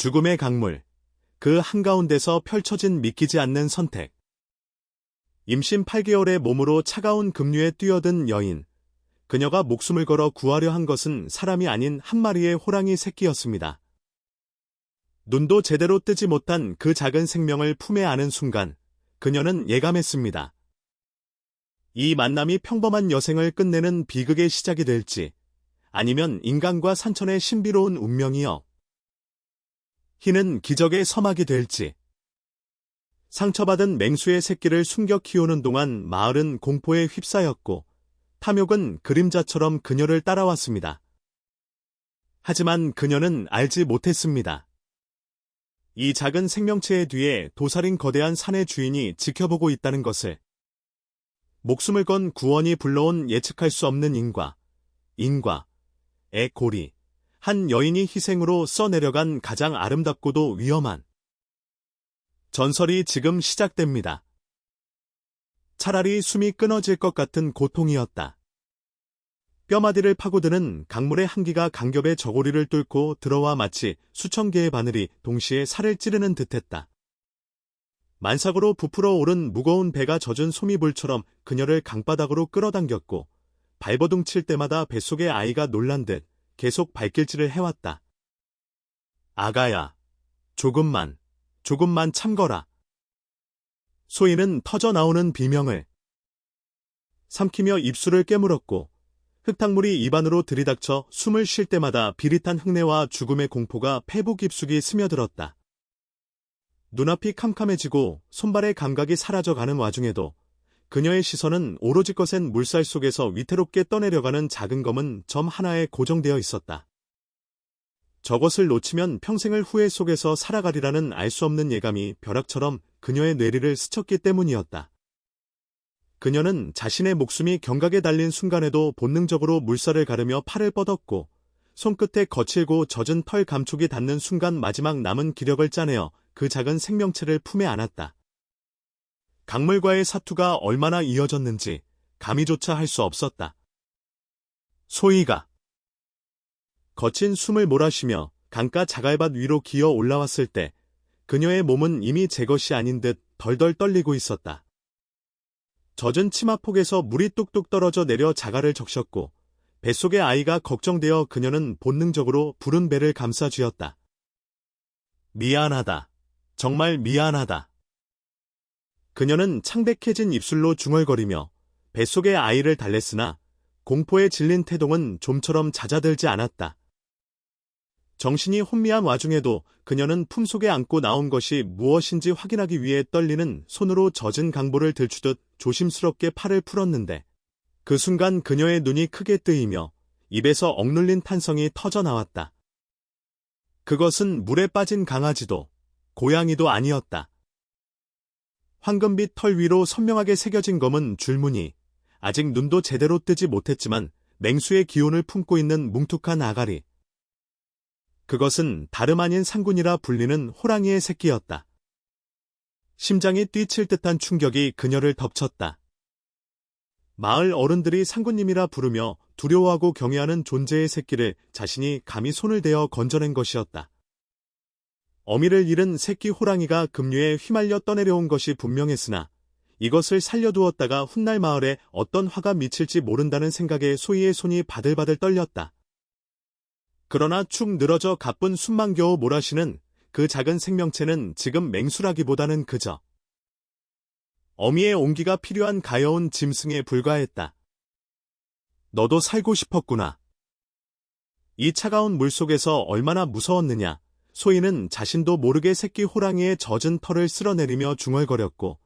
죽음의 강물, 그 한가운데서 펼쳐진 믿기지 않는 선택. 임신 8개월의 몸으로 차가운 급류에 뛰어든 여인. 그녀가 목숨을 걸어 구하려 한 것은 사람이 아닌 한 마리의 호랑이 새끼였습니다. 눈도 제대로 뜨지 못한 그 작은 생명을 품에 안은 순간, 그녀는 예감했습니다. 이 만남이 평범한 여생을 끝내는 비극의 시작이 될지, 아니면 인간과 산천의 신비로운 운명이여. 희는 기적의 서막이 될지. 상처받은 맹수의 새끼를 숨겨 키우는 동안 마을은 공포에 휩싸였고, 탐욕은 그림자처럼 그녀를 따라왔습니다. 하지만 그녀는 알지 못했습니다. 이 작은 생명체의 뒤에 도사린 거대한 산의 주인이 지켜보고 있다는 것을. 목숨을 건 구원이 불러온 예측할 수 없는 인과의 고리. 한 여인이 희생으로 써내려간 가장 아름답고도 위험한 전설이 지금 시작됩니다. 차라리 숨이 끊어질 것 같은 고통이었다. 뼈마디를 파고드는 강물의 한기가 강겹의 저고리를 뚫고 들어와 마치 수천 개의 바늘이 동시에 살을 찌르는 듯했다. 만삭으로 부풀어 오른 무거운 배가 젖은 소미불처럼 그녀를 강바닥으로 끌어당겼고, 발버둥 칠 때마다 뱃속의 아이가 놀란 듯 계속 발길질을 해왔다. 아가야, 조금만 참거라. 소희는 터져나오는 비명을 삼키며 입술을 깨물었고, 흙탕물이 입안으로 들이닥쳐 숨을 쉴 때마다 비릿한 흙내와 죽음의 공포가 폐부 깊숙이 스며들었다. 눈앞이 캄캄해지고 손발의 감각이 사라져가는 와중에도 그녀의 시선은 오로지 거센 물살 속에서 위태롭게 떠내려가는 작은 검은 점 하나에 고정되어 있었다. 저것을 놓치면 평생을 후회 속에서 살아가리라는 알 수 없는 예감이 벼락처럼 그녀의 뇌리를 스쳤기 때문이었다. 그녀는 자신의 목숨이 경각에 달린 순간에도 본능적으로 물살을 가르며 팔을 뻗었고, 손끝에 거칠고 젖은 털 감촉이 닿는 순간 마지막 남은 기력을 짜내어 그 작은 생명체를 품에 안았다. 강물과의 사투가 얼마나 이어졌는지 감히조차 할 수 없었다. 소희가 거친 숨을 몰아쉬며 강가 자갈밭 위로 기어 올라왔을 때 그녀의 몸은 이미 제 것이 아닌 듯 덜덜 떨리고 있었다. 젖은 치마폭에서 물이 뚝뚝 떨어져 내려 자갈을 적셨고, 뱃속의 아이가 걱정되어 그녀는 본능적으로 부른 배를 감싸 쥐었다. 미안하다. 정말 미안하다. 그녀는 창백해진 입술로 중얼거리며 뱃속의 아이를 달랬으나 공포에 질린 태동은 좀처럼 잦아들지 않았다. 정신이 혼미한 와중에도 그녀는 품속에 안고 나온 것이 무엇인지 확인하기 위해 떨리는 손으로 젖은 강보를 들추듯 조심스럽게 팔을 풀었는데, 그 순간 그녀의 눈이 크게 뜨이며 입에서 억눌린 탄성이 터져나왔다. 그것은 물에 빠진 강아지도 고양이도 아니었다. 황금빛 털 위로 선명하게 새겨진 검은 줄무늬, 아직 눈도 제대로 뜨지 못했지만 맹수의 기운을 품고 있는 뭉툭한 아가리. 그것은 다름 아닌 상군이라 불리는 호랑이의 새끼였다. 심장이 뛰칠 듯한 충격이 그녀를 덮쳤다. 마을 어른들이 상군님이라 부르며 두려워하고 경외하는 존재의 새끼를 자신이 감히 손을 대어 건져낸 것이었다. 어미를 잃은 새끼 호랑이가 급류에 휘말려 떠내려온 것이 분명했으나 이것을 살려두었다가 훗날 마을에 어떤 화가 미칠지 모른다는 생각에 소희의 손이 바들바들 떨렸다. 그러나 축 늘어져 가쁜 숨만 겨우 몰아쉬는 그 작은 생명체는 지금 맹수라기보다는 그저 어미의 온기가 필요한 가여운 짐승에 불과했다. 너도 살고 싶었구나. 이 차가운 물속에서 얼마나 무서웠느냐. 소희는 자신도 모르게 새끼 호랑이의 젖은 털을 쓸어내리며 중얼거렸고,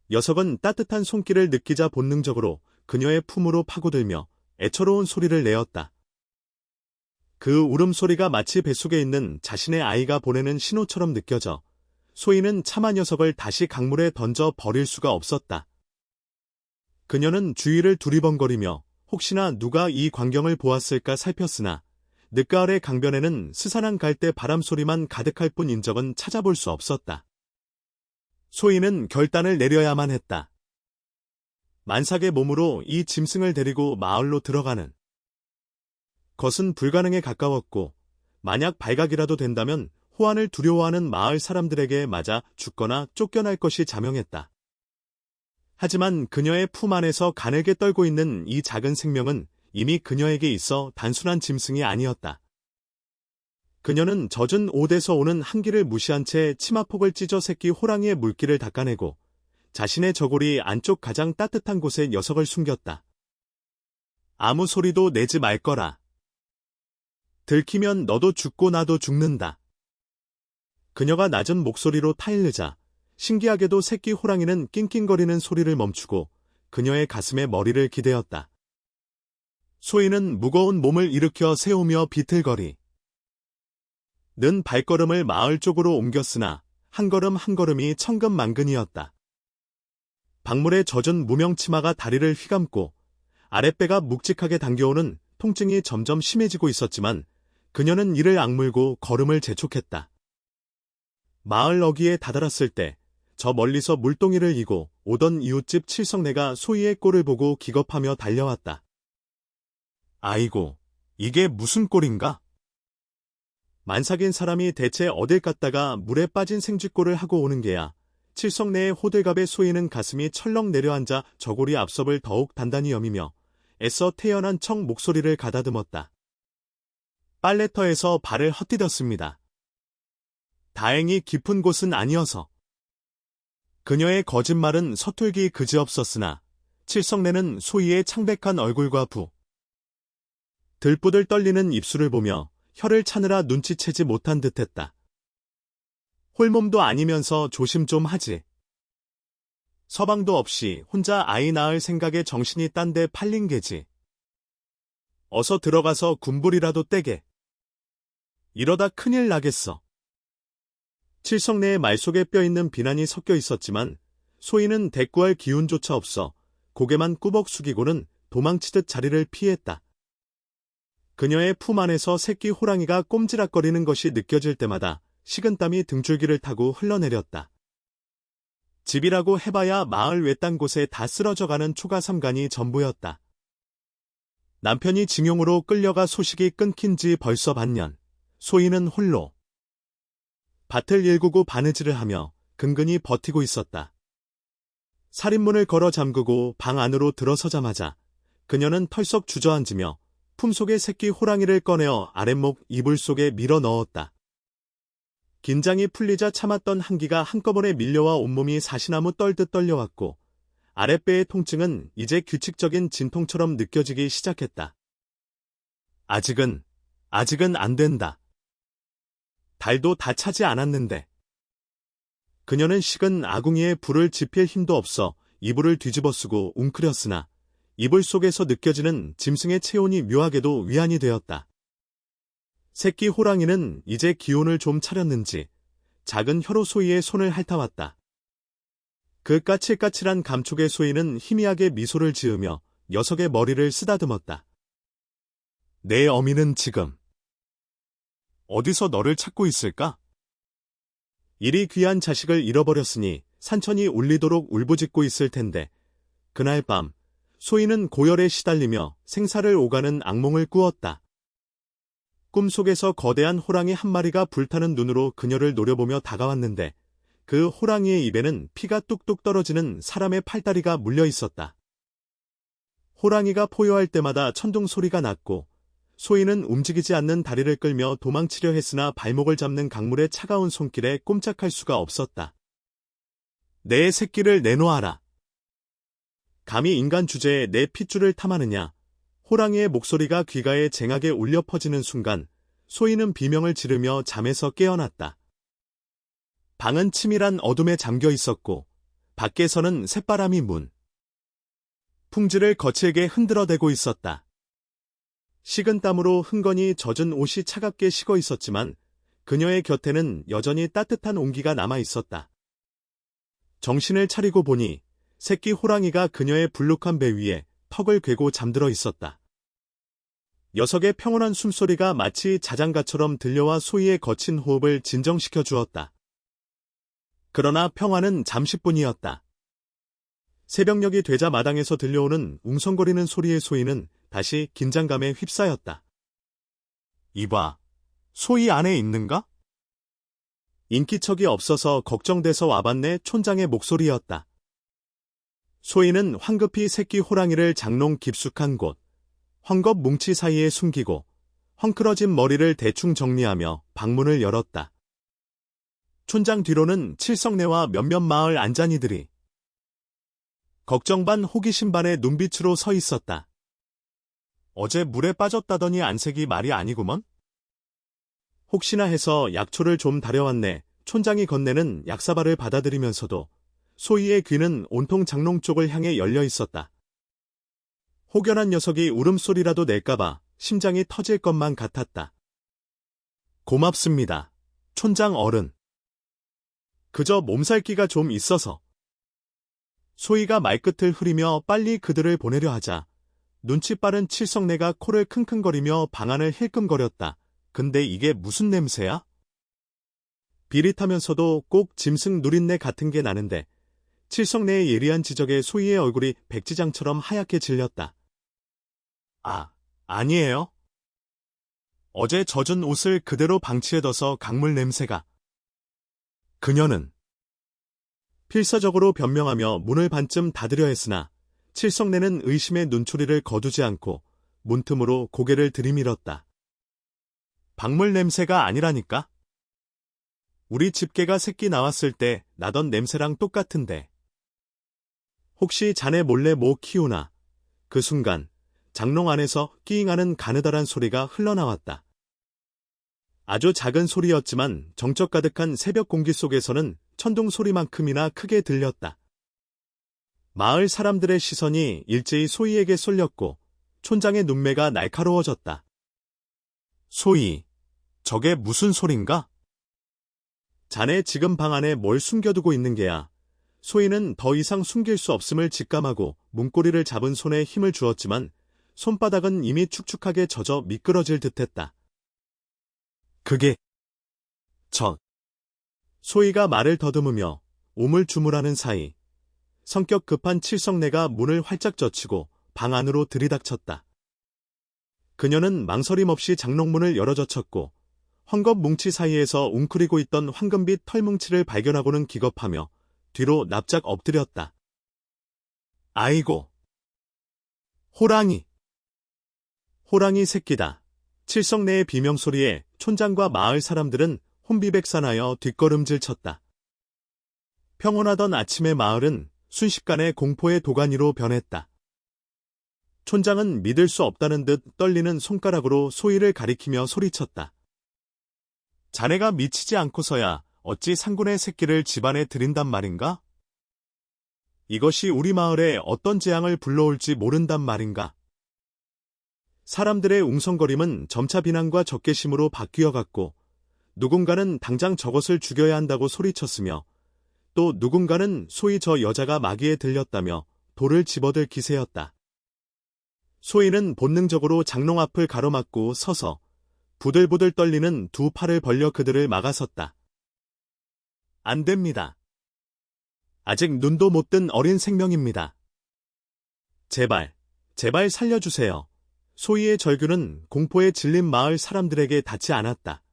녀석은 따뜻한 손길을 느끼자 본능적으로 그녀의 품으로 파고들며 애처로운 소리를 내었다. 그 울음소리가 마치 뱃속에 있는 자신의 아이가 보내는 신호처럼 느껴져 소희는 차마 녀석을 다시 강물에 던져 버릴 수가 없었다. 그녀는 주위를 두리번거리며 혹시나 누가 이 광경을 보았을까 살폈으나 늦가을의 강변에는 스산한 갈대 바람소리만 가득할 뿐 인적은 찾아볼 수 없었다. 소희는 결단을 내려야만 했다. 만삭의 몸으로 이 짐승을 데리고 마을로 들어가는 것은 불가능에 가까웠고, 만약 발각이라도 된다면 호환을 두려워하는 마을 사람들에게 맞아 죽거나 쫓겨날 것이 자명했다. 하지만 그녀의 품 안에서 가늘게 떨고 있는 이 작은 생명은 이미 그녀에게 있어 단순한 짐승이 아니었다. 그녀는 젖은 옷에서 오는 한기를 무시한 채 치마폭을 찢어 새끼 호랑이의 물기를 닦아내고 자신의 저고리 안쪽 가장 따뜻한 곳에 녀석을 숨겼다. 아무 소리도 내지 말 거라. 들키면 너도 죽고 나도 죽는다. 그녀가 낮은 목소리로 타일르자 신기하게도 새끼 호랑이는 낑낑거리는 소리를 멈추고 그녀의 가슴에 머리를 기대었다. 소희는 무거운 몸을 일으켜 세우며 비틀거리 는 발걸음을 마을 쪽으로 옮겼으나 한 걸음 한 걸음이 천근만근이었다. 박물에 젖은 무명 치마가 다리를 휘감고 아랫배가 묵직하게 당겨오는 통증이 점점 심해지고 있었지만 그녀는 이를 악물고 걸음을 재촉했다. 마을 어귀에 다다랐을 때 저 멀리서 물동이를 이고 오던 이웃집 칠성내가 소희의 꼴을 보고 기겁하며 달려왔다. 아이고, 이게 무슨 꼴인가? 만삭인 사람이 대체 어딜 갔다가 물에 빠진 생쥐꼴을 하고 오는 게야. 칠성내의 호들갑에 소희는 가슴이 철렁 내려앉아 저고리 앞섭을 더욱 단단히 여미며 애써 태연한 척 목소리를 가다듬었다. 빨래터에서 발을 헛디뎠습니다. 다행히 깊은 곳은 아니어서. 그녀의 거짓말은 서툴기 그지없었으나 칠성내는 소희의 창백한 얼굴과 들뿌들 떨리는 입술을 보며 혀를 차느라 눈치채지 못한 듯했다. 홀몸도 아니면서 조심 좀 하지. 서방도 없이 혼자 아이 낳을 생각에 정신이 딴 데 팔린 게지. 어서 들어가서 군불이라도 떼게. 이러다 큰일 나겠어. 칠성내의 말 속에 뼈있는 비난이 섞여 있었지만 소희는 대꾸할 기운조차 없어 고개만 꾸벅 숙이고는 도망치듯 자리를 피했다. 그녀의 품 안에서 새끼 호랑이가 꼼지락거리는 것이 느껴질 때마다 식은땀이 등줄기를 타고 흘러내렸다. 집이라고 해봐야 마을 외딴 곳에 다 쓰러져가는 초가삼간이 전부였다. 남편이 징용으로 끌려가 소식이 끊긴 지 벌써 반년. 소희는 홀로 밭을 일구고 바느질을 하며 근근히 버티고 있었다. 살인문을 걸어 잠그고 방 안으로 들어서자마자 그녀는 털썩 주저앉으며 품속의 새끼 호랑이를 꺼내어 아랫목 이불 속에 밀어 넣었다. 긴장이 풀리자 참았던 한기가 한꺼번에 밀려와 온몸이 사시나무 떨듯 떨려왔고 아랫배의 통증은 이제 규칙적인 진통처럼 느껴지기 시작했다. 아직은 안 된다. 달도 다 차지 않았는데. 그녀는 식은 아궁이에 불을 지필 힘도 없어 이불을 뒤집어 쓰고 웅크렸으나 이불 속에서 느껴지는 짐승의 체온이 묘하게도 위안이 되었다. 새끼 호랑이는 이제 기운을 좀 차렸는지 작은 혀로 소희의 손을 핥아왔다. 그 까칠까칠한 감촉의 소희는 희미하게 미소를 지으며 녀석의 머리를 쓰다듬었다. 내 어미는 지금 어디서 너를 찾고 있을까? 이리 귀한 자식을 잃어버렸으니 산천이 울리도록 울부짖고 있을 텐데 그날 밤 소희는 고열에 시달리며 생사를 오가는 악몽을 꾸었다. 꿈속에서 거대한 호랑이 한 마리가 불타는 눈으로 그녀를 노려보며 다가왔는데 그 호랑이의 입에는 피가 뚝뚝 떨어지는 사람의 팔다리가 물려 있었다. 호랑이가 포효할 때마다 천둥 소리가 났고 소희는 움직이지 않는 다리를 끌며 도망치려 했으나 발목을 잡는 강물의 차가운 손길에 꼼짝할 수가 없었다. 내 새끼를 내놓아라. 감히 인간 주제에 내 핏줄을 탐하느냐. 호랑이의 목소리가 귀가에 쟁하게 울려 퍼지는 순간 소희는 비명을 지르며 잠에서 깨어났다. 방은 치밀한 어둠에 잠겨 있었고 밖에서는 새바람이 풍지를 거칠게 흔들어대고 있었다. 식은땀으로 흥건히 젖은 옷이 차갑게 식어 있었지만 그녀의 곁에는 여전히 따뜻한 온기가 남아 있었다. 정신을 차리고 보니 새끼 호랑이가 그녀의 불룩한 배 위에 턱을 괴고 잠들어 있었다. 녀석의 평온한 숨소리가 마치 자장가처럼 들려와 소희의 거친 호흡을 진정시켜 주었다. 그러나 평화는 잠시뿐이었다. 새벽녘이 되자 마당에서 들려오는 웅성거리는 소리의 소희는 다시 긴장감에 휩싸였다. 이봐, 소희 안에 있는가? 인기척이 없어서 걱정돼서 와봤네. 촌장의 목소리였다. 소희는 황급히 새끼 호랑이를 장롱 깊숙한 곳, 헝겊 뭉치 사이에 숨기고 헝클어진 머리를 대충 정리하며 방문을 열었다. 촌장 뒤로는 칠성내와 몇몇 마을 안잔이들이 걱정 반 호기심 반의 눈빛으로 서 있었다. 어제 물에 빠졌다더니 안색이 말이 아니구먼? 혹시나 해서 약초를 좀 다려왔네. 촌장이 건네는 약사발을 받아들이면서도 소희의 귀는 온통 장롱 쪽을 향해 열려 있었다. 혹여난 녀석이 울음소리라도 낼까봐 심장이 터질 것만 같았다. 고맙습니다, 촌장 어른. 그저 몸살기가 좀 있어서. 소희가 말끝을 흐리며 빨리 그들을 보내려 하자 눈치 빠른 칠성내가 코를 킁킁거리며 방안을 힐끔거렸다. 근데 이게 무슨 냄새야? 비릿하면서도 꼭 짐승 누린내 같은 게 나는데 칠성내의 예리한 지적에 소희의 얼굴이 백지장처럼 하얗게 질렸다. 아니에요. 어제 젖은 옷을 그대로 방치해둬서 강물 냄새가. 그녀는 필사적으로 변명하며 문을 반쯤 닫으려 했으나 칠성내는 의심의 눈초리를 거두지 않고 문틈으로 고개를 들이밀었다. 박물 냄새가 아니라니까? 우리 집개가 새끼 나왔을 때 나던 냄새랑 똑같은데. 혹시 자네 몰래 뭐 키우나? 그 순간 장롱 안에서 끼잉하는 가느다란 소리가 흘러나왔다. 아주 작은 소리였지만 정적 가득한 새벽 공기 속에서는 천둥 소리만큼이나 크게 들렸다. 마을 사람들의 시선이 일제히 소희에게 쏠렸고 촌장의 눈매가 날카로워졌다. 소희, 저게 무슨 소린가? 자네 지금 방 안에 뭘 숨겨두고 있는 게야? 소희는 더 이상 숨길 수 없음을 직감하고 문고리를 잡은 손에 힘을 주었지만 손바닥은 이미 축축하게 젖어 미끄러질 듯했다. 그게 소희가 말을 더듬으며 우물쭈물하는 사이 성격 급한 칠성내가 문을 활짝 젖히고 방 안으로 들이닥쳤다. 그녀는 망설임 없이 장롱문을 열어젖혔고 헝겊 뭉치 사이에서 웅크리고 있던 황금빛 털뭉치를 발견하고는 기겁하며 뒤로 납작 엎드렸다. 아이고! 호랑이! 호랑이 새끼다. 칠성내의 비명소리에 촌장과 마을 사람들은 혼비백산하여 뒷걸음질 쳤다. 평온하던 아침의 마을은 순식간에 공포의 도가니로 변했다. 촌장은 믿을 수 없다는 듯 떨리는 손가락으로 소희를 가리키며 소리쳤다. 자네가 미치지 않고서야 어찌 상군의 새끼를 집안에 들인단 말인가? 이것이 우리 마을에 어떤 재앙을 불러올지 모른단 말인가? 사람들의 웅성거림은 점차 비난과 적개심으로 바뀌어갔고 누군가는 당장 저것을 죽여야 한다고 소리쳤으며 또 누군가는 소희 저 여자가 마귀에 들렸다며 돌을 집어들 기세였다. 소희는 본능적으로 장롱 앞을 가로막고 서서 부들부들 떨리는 두 팔을 벌려 그들을 막아섰다. 안 됩니다. 아직 눈도 못 뜬 어린 생명입니다. 제발 살려주세요. 소희의 절규는 공포에 질린 마을 사람들에게 닿지 않았다.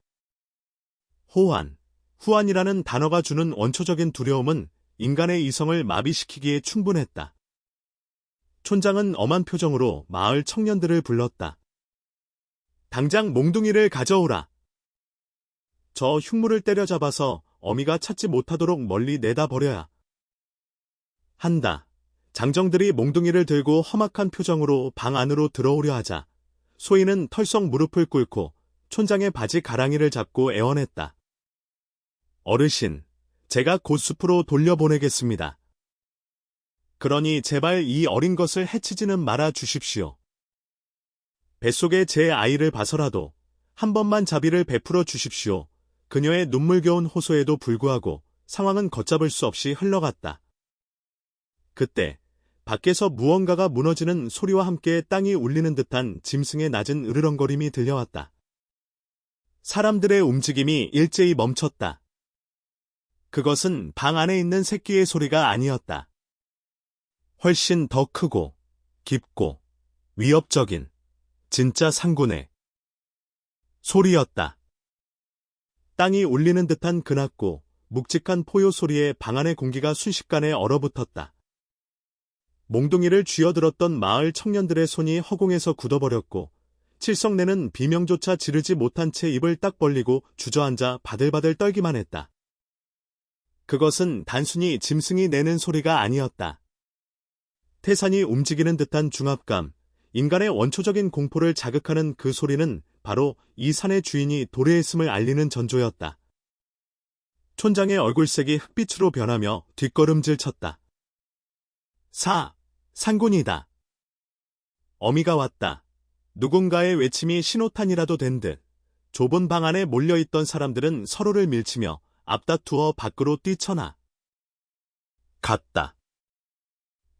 후환이라는 단어가 주는 원초적인 두려움은 인간의 이성을 마비시키기에 충분했다. 촌장은 엄한 표정으로 마을 청년들을 불렀다. 당장 몽둥이를 가져오라. 저 흉물을 때려잡아서 어미가 찾지 못하도록 멀리 내다 버려야 한다. 장정들이 몽둥이를 들고 험악한 표정으로 방 안으로 들어오려 하자 소희는 털썩 무릎을 꿇고 촌장의 바지 가랑이를 잡고 애원했다. 어르신, 제가 곧 숲으로 돌려보내겠습니다. 그러니 제발 이 어린 것을 해치지는 말아 주십시오. 뱃속에 제 아이를 봐서라도 한 번만 자비를 베풀어 주십시오. 그녀의 눈물겨운 호소에도 불구하고 상황은 걷잡을 수 없이 흘러갔다. 그때 밖에서 무언가가 무너지는 소리와 함께 땅이 울리는 듯한 짐승의 낮은 으르렁거림이 들려왔다. 사람들의 움직임이 일제히 멈췄다. 그것은 방 안에 있는 새끼의 소리가 아니었다. 훨씬 더 크고 깊고 위협적인 진짜 상군의 소리였다. 땅이 울리는 듯한 그낮고 묵직한 포효 소리에 방 안의 공기가 순식간에 얼어붙었다. 몽둥이를 쥐어들었던 마을 청년들의 손이 허공에서 굳어버렸고 칠성내는 비명조차 지르지 못한 채 입을 딱 벌리고 주저앉아 바들바들 떨기만 했다. 그것은 단순히 짐승이 내는 소리가 아니었다. 태산이 움직이는 듯한 중압감, 인간의 원초적인 공포를 자극하는 그 소리는 바로 이 산의 주인이 도래했음을 알리는 전조였다. 촌장의 얼굴색이 흑빛으로 변하며 뒷걸음질 쳤다. 상군이다. 어미가 왔다. 누군가의 외침이 신호탄이라도 된 듯 좁은 방 안에 몰려있던 사람들은 서로를 밀치며 앞다투어 밖으로 뛰쳐나 갔다.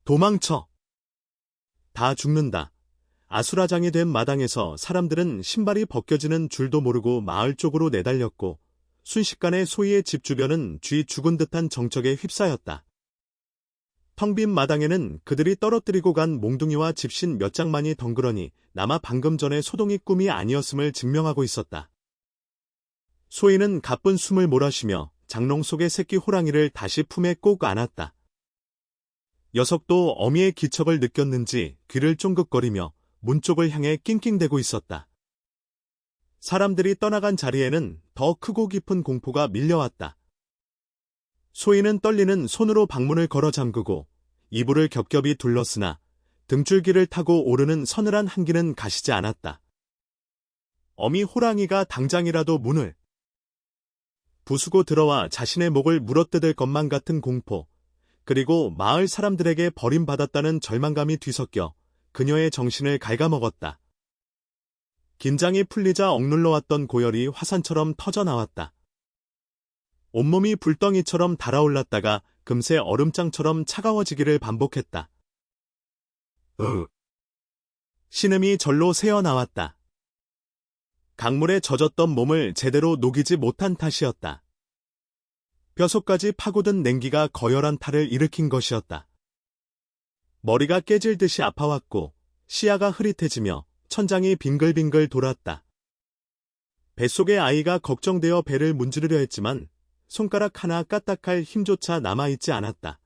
도망쳐. 다 죽는다. 아수라장이 된 마당에서 사람들은 신발이 벗겨지는 줄도 모르고 마을 쪽으로 내달렸고 순식간에 소희의 집 주변은 쥐 죽은 듯한 정적에 휩싸였다. 텅 빈 마당에는 그들이 떨어뜨리고 간 몽둥이와 집신 몇 장만이 덩그러니 남아 방금 전에 소동이 꿈이 아니었음을 증명하고 있었다. 소희는 가쁜 숨을 몰아쉬며 장롱 속의 새끼 호랑이를 다시 품에 꼭 안았다. 녀석도 어미의 기척을 느꼈는지 귀를 쫑긋거리며 문 쪽을 향해 낑낑대고 있었다. 사람들이 떠나간 자리에는 더 크고 깊은 공포가 밀려왔다. 소희는 떨리는 손으로 방문을 걸어 잠그고 이불을 겹겹이 둘렀으나 등줄기를 타고 오르는 서늘한 한기는 가시지 않았다. 어미 호랑이가 당장이라도 문을 부수고 들어와 자신의 목을 물어뜯을 것만 같은 공포, 그리고 마을 사람들에게 버림받았다는 절망감이 뒤섞여 그녀의 정신을 갉아먹었다. 긴장이 풀리자 억눌러왔던 고열이 화산처럼 터져나왔다. 온몸이 불덩이처럼 달아올랐다가 금세 얼음장처럼 차가워지기를 반복했다. 신음이 절로 새어나왔다. 강물에 젖었던 몸을 제대로 녹이지 못한 탓이었다. 뼛속까지 파고든 냉기가 거열한 탈을 일으킨 것이었다. 머리가 깨질 듯이 아파왔고 시야가 흐릿해지며 천장이 빙글빙글 돌았다. 뱃속의 아이가 걱정되어 배를 문지르려 했지만 손가락 하나 까딱할 힘조차 남아있지 않았다.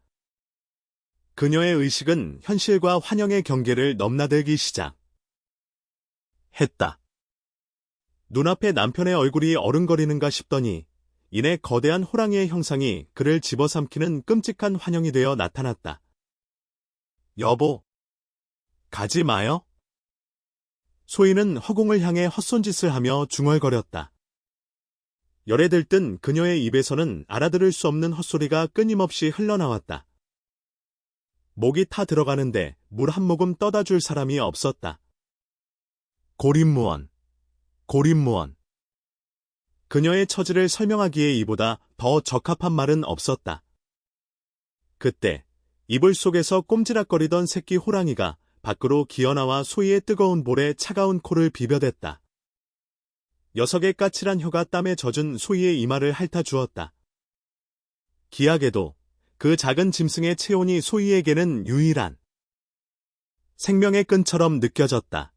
그녀의 의식은 현실과 환영의 경계를 넘나들기 시작했다. 눈앞에 남편의 얼굴이 어른거리는가 싶더니 이내 거대한 호랑이의 형상이 그를 집어삼키는 끔찍한 환영이 되어 나타났다. 여보, 가지 마요. 소희는 허공을 향해 헛손짓을 하며 중얼거렸다. 열에 들뜬 그녀의 입에서는 알아들을 수 없는 헛소리가 끊임없이 흘러나왔다. 목이 타 들어가는데 물 한 모금 떠다 줄 사람이 없었다. 고립무원. 그녀의 처지를 설명하기에 이보다 더 적합한 말은 없었다. 그때 이불 속에서 꼼지락거리던 새끼 호랑이가 밖으로 기어나와 소희의 뜨거운 볼에 차가운 코를 비벼댔다. 녀석의 까칠한 혀가 땀에 젖은 소희의 이마를 핥아주었다. 기하게도 그 작은 짐승의 체온이 소희에게는 유일한 생명의 끈처럼 느껴졌다.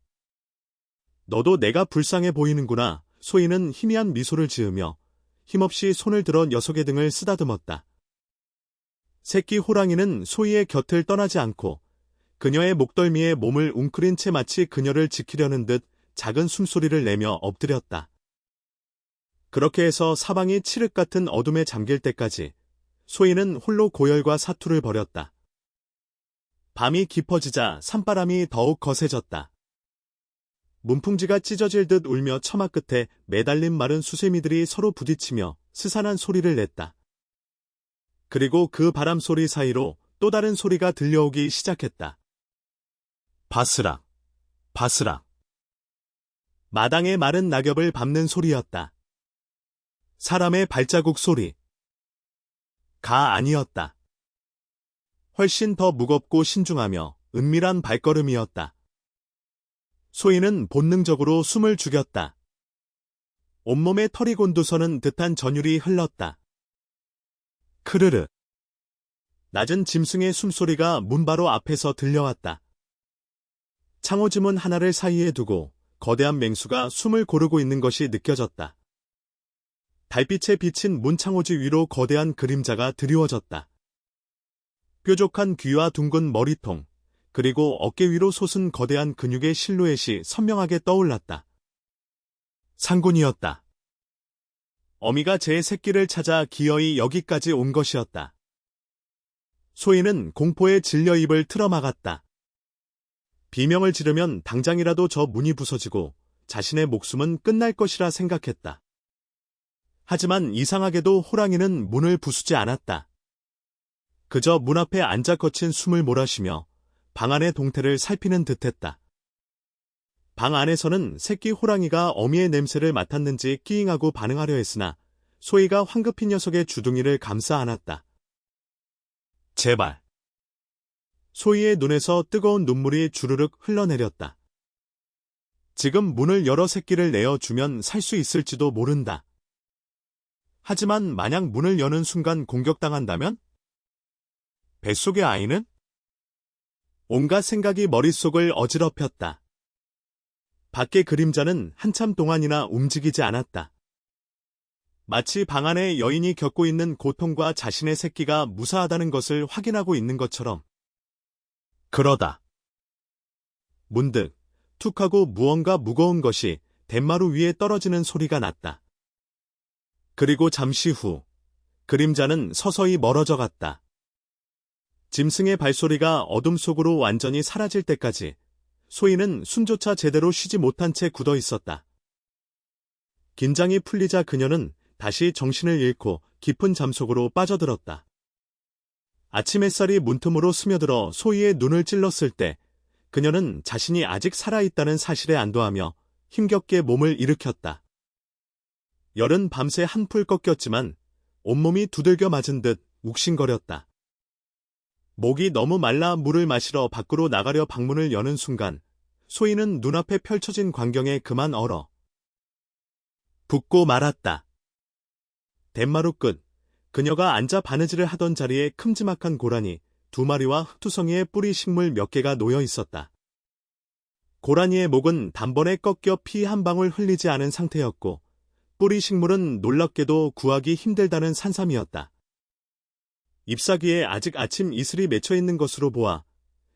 너도 내가 불쌍해 보이는구나. 소희는 희미한 미소를 지으며 힘없이 손을 들어 녀석의 등을 쓰다듬었다. 새끼 호랑이는 소희의 곁을 떠나지 않고 그녀의 목덜미에 몸을 웅크린 채 마치 그녀를 지키려는 듯 작은 숨소리를 내며 엎드렸다. 그렇게 해서 사방이 칠흑 같은 어둠에 잠길 때까지 소희는 홀로 고열과 사투를 벌였다. 밤이 깊어지자 산바람이 더욱 거세졌다. 문풍지가 찢어질 듯 울며 처마 끝에 매달린 마른 수세미들이 서로 부딪히며 스산한 소리를 냈다. 그리고 그 바람 소리 사이로 또 다른 소리가 들려오기 시작했다. 바스락, 바스락. 마당의 마른 낙엽을 밟는 소리였다. 사람의 발자국 소리. 가 아니었다. 훨씬 더 무겁고 신중하며 은밀한 발걸음이었다. 소희는 본능적으로 숨을 죽였다. 온몸에 털이 곤두서는 듯한 전율이 흘렀다. 크르르. 낮은 짐승의 숨소리가 문 바로 앞에서 들려왔다. 창호지문 하나를 사이에 두고 거대한 맹수가 숨을 고르고 있는 것이 느껴졌다. 달빛에 비친 문창호지 위로 거대한 그림자가 드리워졌다. 뾰족한 귀와 둥근 머리통, 그리고 어깨 위로 솟은 거대한 근육의 실루엣이 선명하게 떠올랐다. 상군이었다. 어미가 제 새끼를 찾아 기어이 여기까지 온 것이었다. 소희는 공포에 질려 입을 틀어막았다. 비명을 지르면 당장이라도 저 문이 부서지고 자신의 목숨은 끝날 것이라 생각했다. 하지만 이상하게도 호랑이는 문을 부수지 않았다. 그저 문 앞에 앉아 거친 숨을 몰아쉬며 방 안의 동태를 살피는 듯했다. 방 안에서는 새끼 호랑이가 어미의 냄새를 맡았는지 끼잉하고 반응하려 했으나 소희가 황급히 녀석의 주둥이를 감싸 안았다. 제발. 소희의 눈에서 뜨거운 눈물이 주르륵 흘러내렸다. 지금 문을 열어 새끼를 내어주면 살 수 있을지도 모른다. 하지만 만약 문을 여는 순간 공격당한다면? 뱃속의 아이는? 온갖 생각이 머릿속을 어지럽혔다. 밖의 그림자는 한참 동안이나 움직이지 않았다. 마치 방 안에 여인이 겪고 있는 고통과 자신의 새끼가 무사하다는 것을 확인하고 있는 것처럼. 그러다 문득 툭 하고 무언가 무거운 것이 덴마루 위에 떨어지는 소리가 났다. 그리고 잠시 후 그림자는 서서히 멀어져 갔다. 짐승의 발소리가 어둠 속으로 완전히 사라질 때까지 소희는 숨조차 제대로 쉬지 못한 채 굳어 있었다. 긴장이 풀리자 그녀는 다시 정신을 잃고 깊은 잠속으로 빠져들었다. 아침 햇살이 문틈으로 스며들어 소희의 눈을 찔렀을 때 그녀는 자신이 아직 살아있다는 사실에 안도하며 힘겹게 몸을 일으켰다. 열은 밤새 한풀 꺾였지만 온몸이 두들겨 맞은 듯 욱신거렸다. 목이 너무 말라 물을 마시러 밖으로 나가려 방문을 여는 순간 소희는 눈앞에 펼쳐진 광경에 그만 얼어 붓고 말았다. 덴마루 끝, 그녀가 앉아 바느질을 하던 자리에 큼지막한 고라니 2마리와 흑투성이의 뿌리 식물 몇 개가 놓여 있었다. 고라니의 목은 단번에 꺾여 피 한 방울 흘리지 않은 상태였고 뿌리 식물은 놀랍게도 구하기 힘들다는 산삼이었다. 잎사귀에 아직 아침 이슬이 맺혀 있는 것으로 보아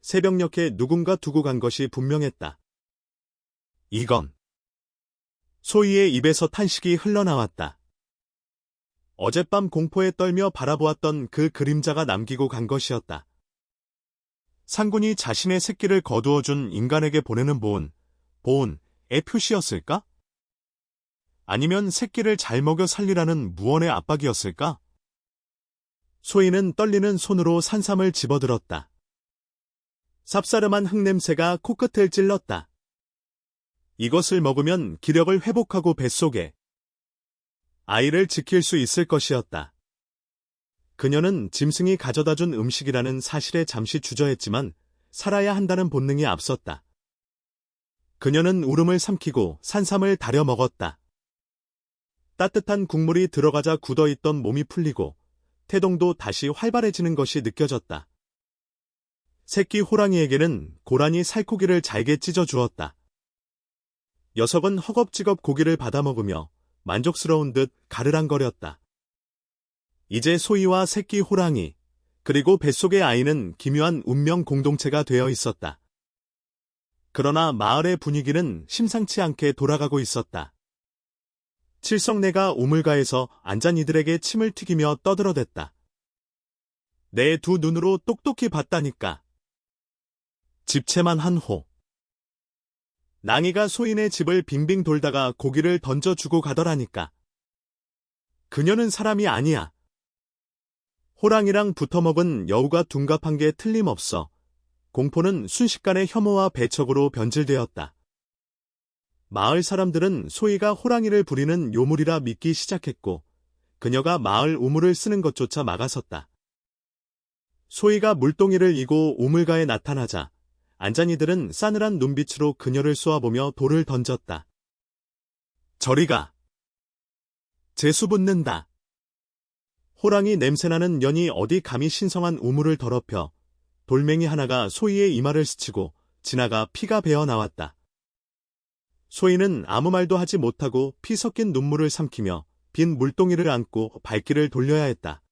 새벽녘에 누군가 두고 간 것이 분명했다. 이건 소희의 입에서 탄식이 흘러나왔다. 어젯밤 공포에 떨며 바라보았던 그 그림자가 남기고 간 것이었다. 상군이 자신의 새끼를 거두어준 인간에게 보내는 보온의 표시였을까? 아니면 새끼를 잘 먹여 살리라는 무언의 압박이었을까? 소희는 떨리는 손으로 산삼을 집어들었다. 쌉싸름한 흙냄새가 코끝을 찔렀다. 이것을 먹으면 기력을 회복하고 뱃속에 아이를 지킬 수 있을 것이었다. 그녀는 짐승이 가져다준 음식이라는 사실에 잠시 주저했지만 살아야 한다는 본능이 앞섰다. 그녀는 울음을 삼키고 산삼을 다려 먹었다. 따뜻한 국물이 들어가자 굳어있던 몸이 풀리고 태동도 다시 활발해지는 것이 느껴졌다. 새끼 호랑이에게는 고라니 살코기를 잘게 찢어주었다. 녀석은 허겁지겁 고기를 받아먹으며 만족스러운 듯 가르랑거렸다. 이제 소희와 새끼 호랑이, 그리고 뱃속의 아이는 기묘한 운명 공동체가 되어 있었다. 그러나 마을의 분위기는 심상치 않게 돌아가고 있었다. 칠성내가 우물가에서 앉은 이들에게 침을 튀기며 떠들어댔다. 내 두 눈으로 똑똑히 봤다니까. 집채만 한 호. 낭이가 소인의 집을 빙빙 돌다가 고기를 던져주고 가더라니까. 그녀는 사람이 아니야. 호랑이랑 붙어먹은 여우가 둔갑한 게 틀림없어. 공포는 순식간에 혐오와 배척으로 변질되었다. 마을 사람들은 소희가 호랑이를 부리는 요물이라 믿기 시작했고 그녀가 마을 우물을 쓰는 것조차 막아섰다. 소희가 물동이를 이고 우물가에 나타나자 안잔이들은 싸늘한 눈빛으로 그녀를 쏘아보며 돌을 던졌다. 저리 가. 재수 붙는다. 호랑이 냄새나는 년이 어디 감히 신성한 우물을 더럽혀 돌멩이 하나가 소희의 이마를 스치고 지나가 피가 배어 나왔다. 소희는 아무 말도 하지 못하고 피 섞인 눈물을 삼키며 빈 물동이를 안고 발길을 돌려야 했다.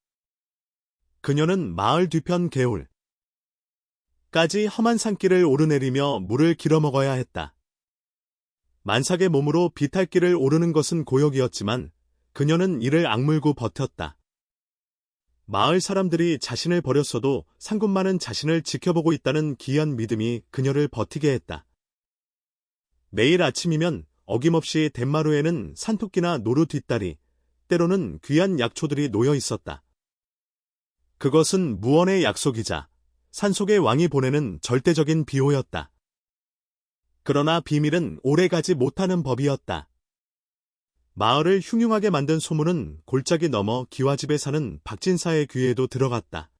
그녀는 마을 뒤편 개울까지 험한 산길을 오르내리며 물을 길어 먹어야 했다. 만삭의 몸으로 비탈길을 오르는 것은 고역이었지만 그녀는 이를 악물고 버텼다. 마을 사람들이 자신을 버렸어도 상군마는 자신을 지켜보고 있다는 기이한 믿음이 그녀를 버티게 했다. 매일 아침이면 어김없이 덴마루에는 산토끼나 노루 뒷다리, 때로는 귀한 약초들이 놓여 있었다. 그것은 무언의 약속이자 산속의 왕이 보내는 절대적인 비호였다. 그러나 비밀은 오래가지 못하는 법이었다. 마을을 흉흉하게 만든 소문은 골짜기 너머 기와집에 사는 박진사의 귀에도 들어갔다.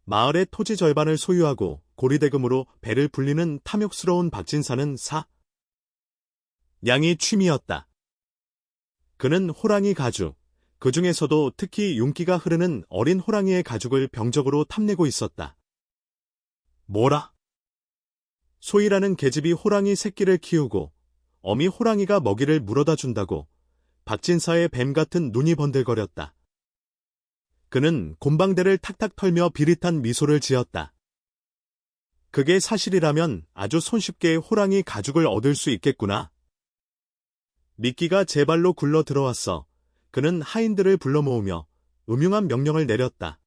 마을의 토지 절반을 소유하고 고리대금으로 배를 불리는 탐욕스러운 박진사는 양이 취미였다. 그는 호랑이 가죽, 그 중에서도 특히 윤기가 흐르는 어린 호랑이의 가죽을 병적으로 탐내고 있었다. 뭐라? 소희라는 계집이 호랑이 새끼를 키우고 어미 호랑이가 먹이를 물어다 준다고 박진사의 뱀 같은 눈이 번들거렸다. 그는 곰방대를 탁탁 털며 비릿한 미소를 지었다. 그게 사실이라면 아주 손쉽게 호랑이 가죽을 얻을 수 있겠구나. 미끼가 제 발로 굴러 들어왔어. 그는 하인들을 불러 모으며 음흉한 명령을 내렸다.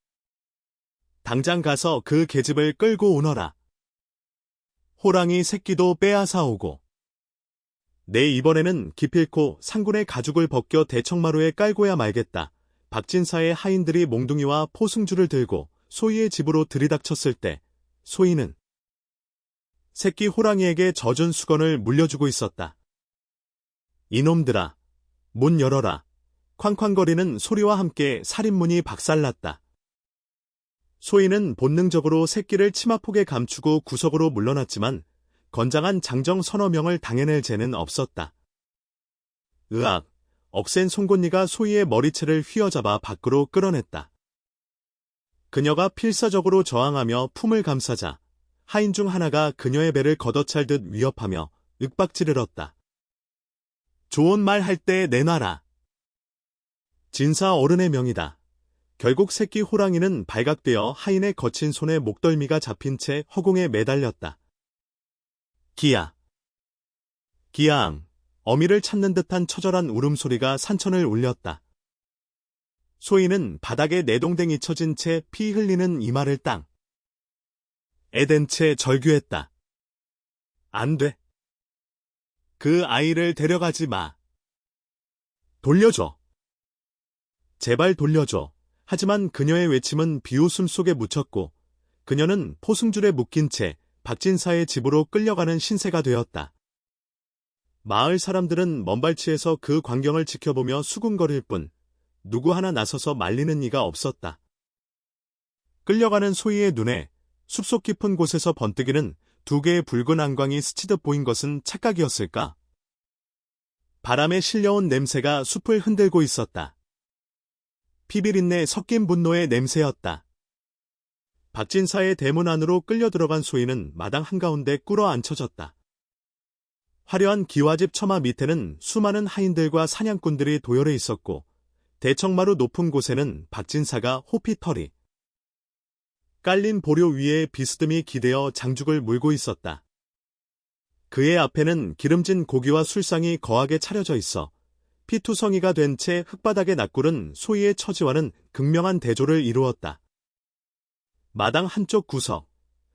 당장 가서 그 계집을 끌고 오너라. 호랑이 새끼도 빼앗아오고. 내 이번에는 기필코 상군의 가죽을 벗겨 대청마루에 깔고야 말겠다. 박진사의 하인들이 몽둥이와 포승줄을 들고 소희의 집으로 들이닥쳤을 때 소희는 새끼 호랑이에게 젖은 수건을 물려주고 있었다. 이놈들아, 문 열어라. 쾅쾅거리는 소리와 함께 살인문이 박살났다. 소희는 본능적으로 새끼를 치마폭에 감추고 구석으로 물러났지만 건장한 장정 서너 명을 당해낼 죄는 없었다. 으악, 억센 송곳니가 소희의 머리채를 휘어잡아 밖으로 끌어냈다. 그녀가 필사적으로 저항하며 품을 감싸자 하인 중 하나가 그녀의 배를 걷어찰듯 위협하며 윽박지르렀다. 좋은 말 할 때 내놔라. 진사 어른의 명이다. 결국 새끼 호랑이는 발각되어 하인의 거친 손에 목덜미가 잡힌 채 허공에 매달렸다. 기양, 어미를 찾는 듯한 처절한 울음소리가 산천을 울렸다. 소희는 바닥에 내동댕이 쳐진 채 피 흘리는 이마를 땅 에댄 채 절규했다. 안 돼. 그 아이를 데려가지 마. 돌려줘. 제발 돌려줘. 하지만 그녀의 외침은 비웃음 속에 묻혔고 그녀는 포승줄에 묶인 채 박진사의 집으로 끌려가는 신세가 되었다. 마을 사람들은 먼발치에서 그 광경을 지켜보며 수군거릴 뿐 누구 하나 나서서 말리는 이가 없었다. 끌려가는 소희의 눈에 숲속 깊은 곳에서 번뜩이는 두 개의 붉은 안광이 스치듯 보인 것은 착각이었을까? 바람에 실려온 냄새가 숲을 흔들고 있었다. 피비린내 섞인 분노의 냄새였다. 박진사의 대문 안으로 끌려 들어간 소희는 마당 한가운데 꿇어 앉혀졌다. 화려한 기와집 처마 밑에는 수많은 하인들과 사냥꾼들이 도열해 있었고 대청마루 높은 곳에는 박진사가 호피털이 깔린 보료 위에 비스듬히 기대어 장죽을 물고 있었다. 그의 앞에는 기름진 고기와 술상이 거하게 차려져 있어 피투성이가 된 채 흙바닥에 납구른 소희의 처지와는 극명한 대조를 이루었다. 마당 한쪽 구석,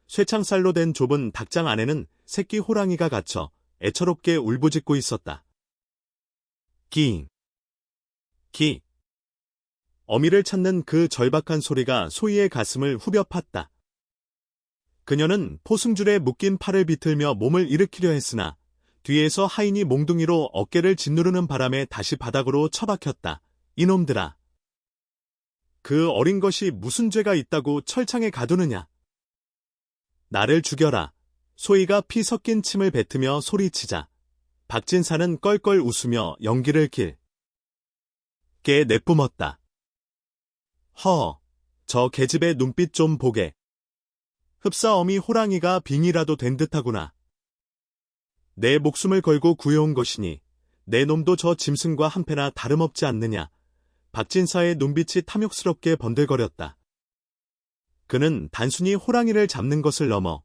쇠창살로 된 좁은 닭장 안에는 새끼 호랑이가 갇혀 애처롭게 울부짖고 있었다. 기. 어미를 찾는 그 절박한 소리가 소희의 가슴을 후벼 팠다. 그녀는 포승줄에 묶인 팔을 비틀며 몸을 일으키려 했으나 뒤에서 하인이 몽둥이로 어깨를 짓누르는 바람에 다시 바닥으로 처박혔다. 이놈들아. 그 어린 것이 무슨 죄가 있다고 철창에 가두느냐. 나를 죽여라. 소희가 피 섞인 침을 뱉으며 소리치자 박진사는 껄껄 웃으며 연기를 길게 내뿜었다. 저 계집의 눈빛 좀 보게. 흡사 어미 호랑이가 빙이라도 된 듯하구나. 내 목숨을 걸고 구해온 것이니 내 놈도 저 짐승과 한패나 다름없지 않느냐. 박진사의 눈빛이 탐욕스럽게 번들거렸다. 그는 단순히 호랑이를 잡는 것을 넘어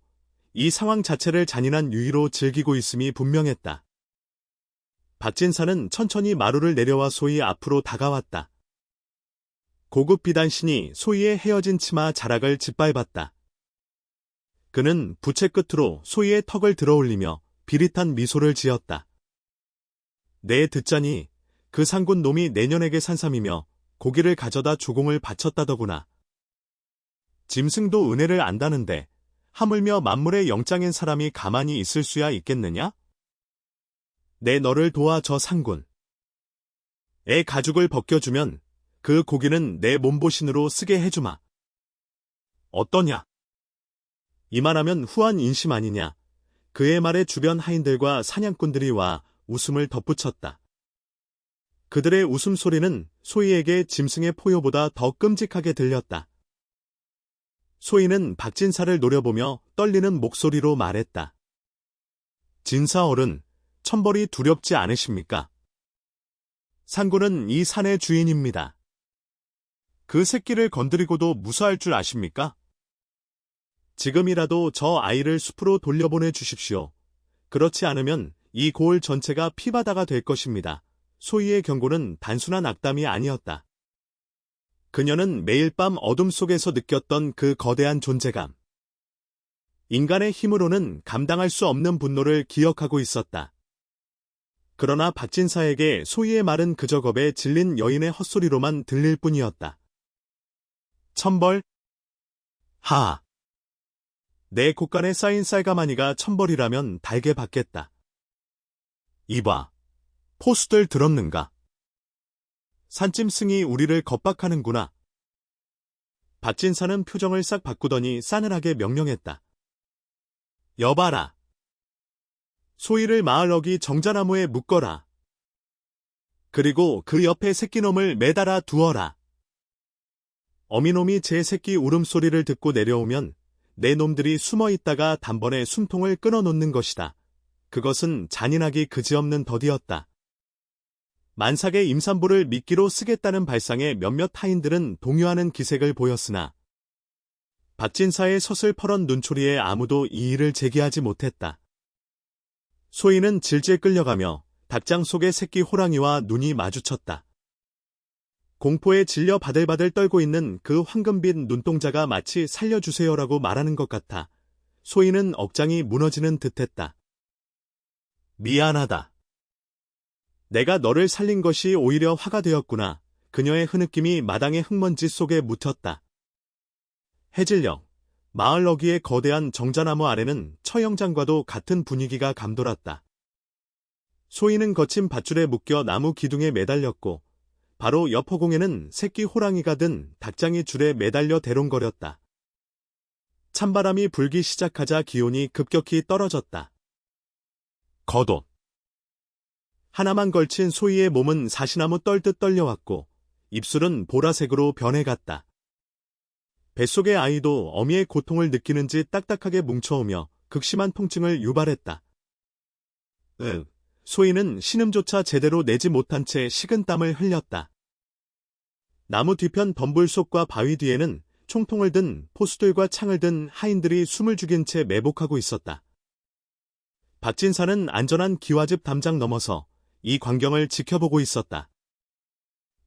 이 상황 자체를 잔인한 유의로 즐기고 있음이 분명했다. 박진사는 천천히 마루를 내려와 소희 앞으로 다가왔다. 고급 비단신이 소희의 헤어진 치마 자락을 짓밟았다. 그는 부채 끝으로 소희의 턱을 들어올리며 비릿한 미소를 지었다. 내 듣자니 그 상군 놈이 내년에게 산삼이며 고기를 가져다 주공을 바쳤다더구나. 짐승도 은혜를 안다는데 하물며 만물의 영장인 사람이 가만히 있을 수야 있겠느냐? 내 너를 도와 저 상군. 애 가죽을 벗겨주면 그 고기는 내 몸보신으로 쓰게 해주마. 어떠냐? 이만하면 후한 인심 아니냐. 그의 말에 주변 하인들과 사냥꾼들이 와 웃음을 덧붙였다. 그들의 웃음소리는 소희에게 짐승의 포효보다 더 끔찍하게 들렸다. 소희는 박진사를 노려보며 떨리는 목소리로 말했다. 진사 어른, 천벌이 두렵지 않으십니까? 상군은 이 산의 주인입니다. 그 새끼를 건드리고도 무사할 줄 아십니까? 지금이라도 저 아이를 숲으로 돌려보내 주십시오. 그렇지 않으면 이 고을 전체가 피바다가 될 것입니다. 소희의 경고는 단순한 악담이 아니었다. 그녀는 매일 밤 어둠 속에서 느꼈던 그 거대한 존재감. 인간의 힘으로는 감당할 수 없는 분노를 기억하고 있었다. 그러나 박진사에게 소희의 말은 그저 겁에 질린 여인의 헛소리로만 들릴 뿐이었다. 천벌? 하하. 내 곳간에 쌓인 쌀가마니가 천벌이라면 달게 받겠다. 이봐, 포수들 들었는가? 산짐승이 우리를 겁박하는구나. 박진사는 표정을 싹 바꾸더니 싸늘하게 명령했다. 여봐라. 소희를 마을 어기 정자나무에 묶어라. 그리고 그 옆에 새끼놈을 매달아 두어라. 어미놈이 제 새끼 울음소리를 듣고 내려오면 내 놈들이 숨어 있다가 단번에 숨통을 끊어놓는 것이다. 그것은 잔인하기 그지없는 덫이었다. 만삭의 임산부를 미끼로 쓰겠다는 발상에 몇몇 하인들은 동요하는 기색을 보였으나 박진사의 서슬퍼런 눈초리에 아무도 이의를 제기하지 못했다. 소희는 질질 끌려가며 닭장 속의 새끼 호랑이와 눈이 마주쳤다. 공포에 질려 바들바들 떨고 있는 그 황금빛 눈동자가 마치 살려주세요라고 말하는 것 같아 소희는 억장이 무너지는 듯했다. 미안하다. 내가 너를 살린 것이 오히려 화가 되었구나. 그녀의 흐느낌이 마당의 흙먼지 속에 묻혔다. 해질녘, 마을 어귀의 거대한 정자나무 아래는 처형장과도 같은 분위기가 감돌았다. 소희는 거친 밧줄에 묶여 나무 기둥에 매달렸고 바로 옆 허공에는 새끼 호랑이가 든 닭장이 줄에 매달려 대롱거렸다. 찬바람이 불기 시작하자 기온이 급격히 떨어졌다. 겉옷. 하나만 걸친 소희의 몸은 사시나무 떨듯 떨려왔고 입술은 보라색으로 변해갔다. 뱃속의 아이도 어미의 고통을 느끼는지 딱딱하게 뭉쳐오며 극심한 통증을 유발했다. 소희는 신음조차 제대로 내지 못한 채 식은땀을 흘렸다. 나무 뒤편 덤불속과 바위 뒤에는 총통을 든 포수들과 창을 든 하인들이 숨을 죽인 채 매복하고 있었다. 박진사는 안전한 기와집 담장 넘어서 이 광경을 지켜보고 있었다.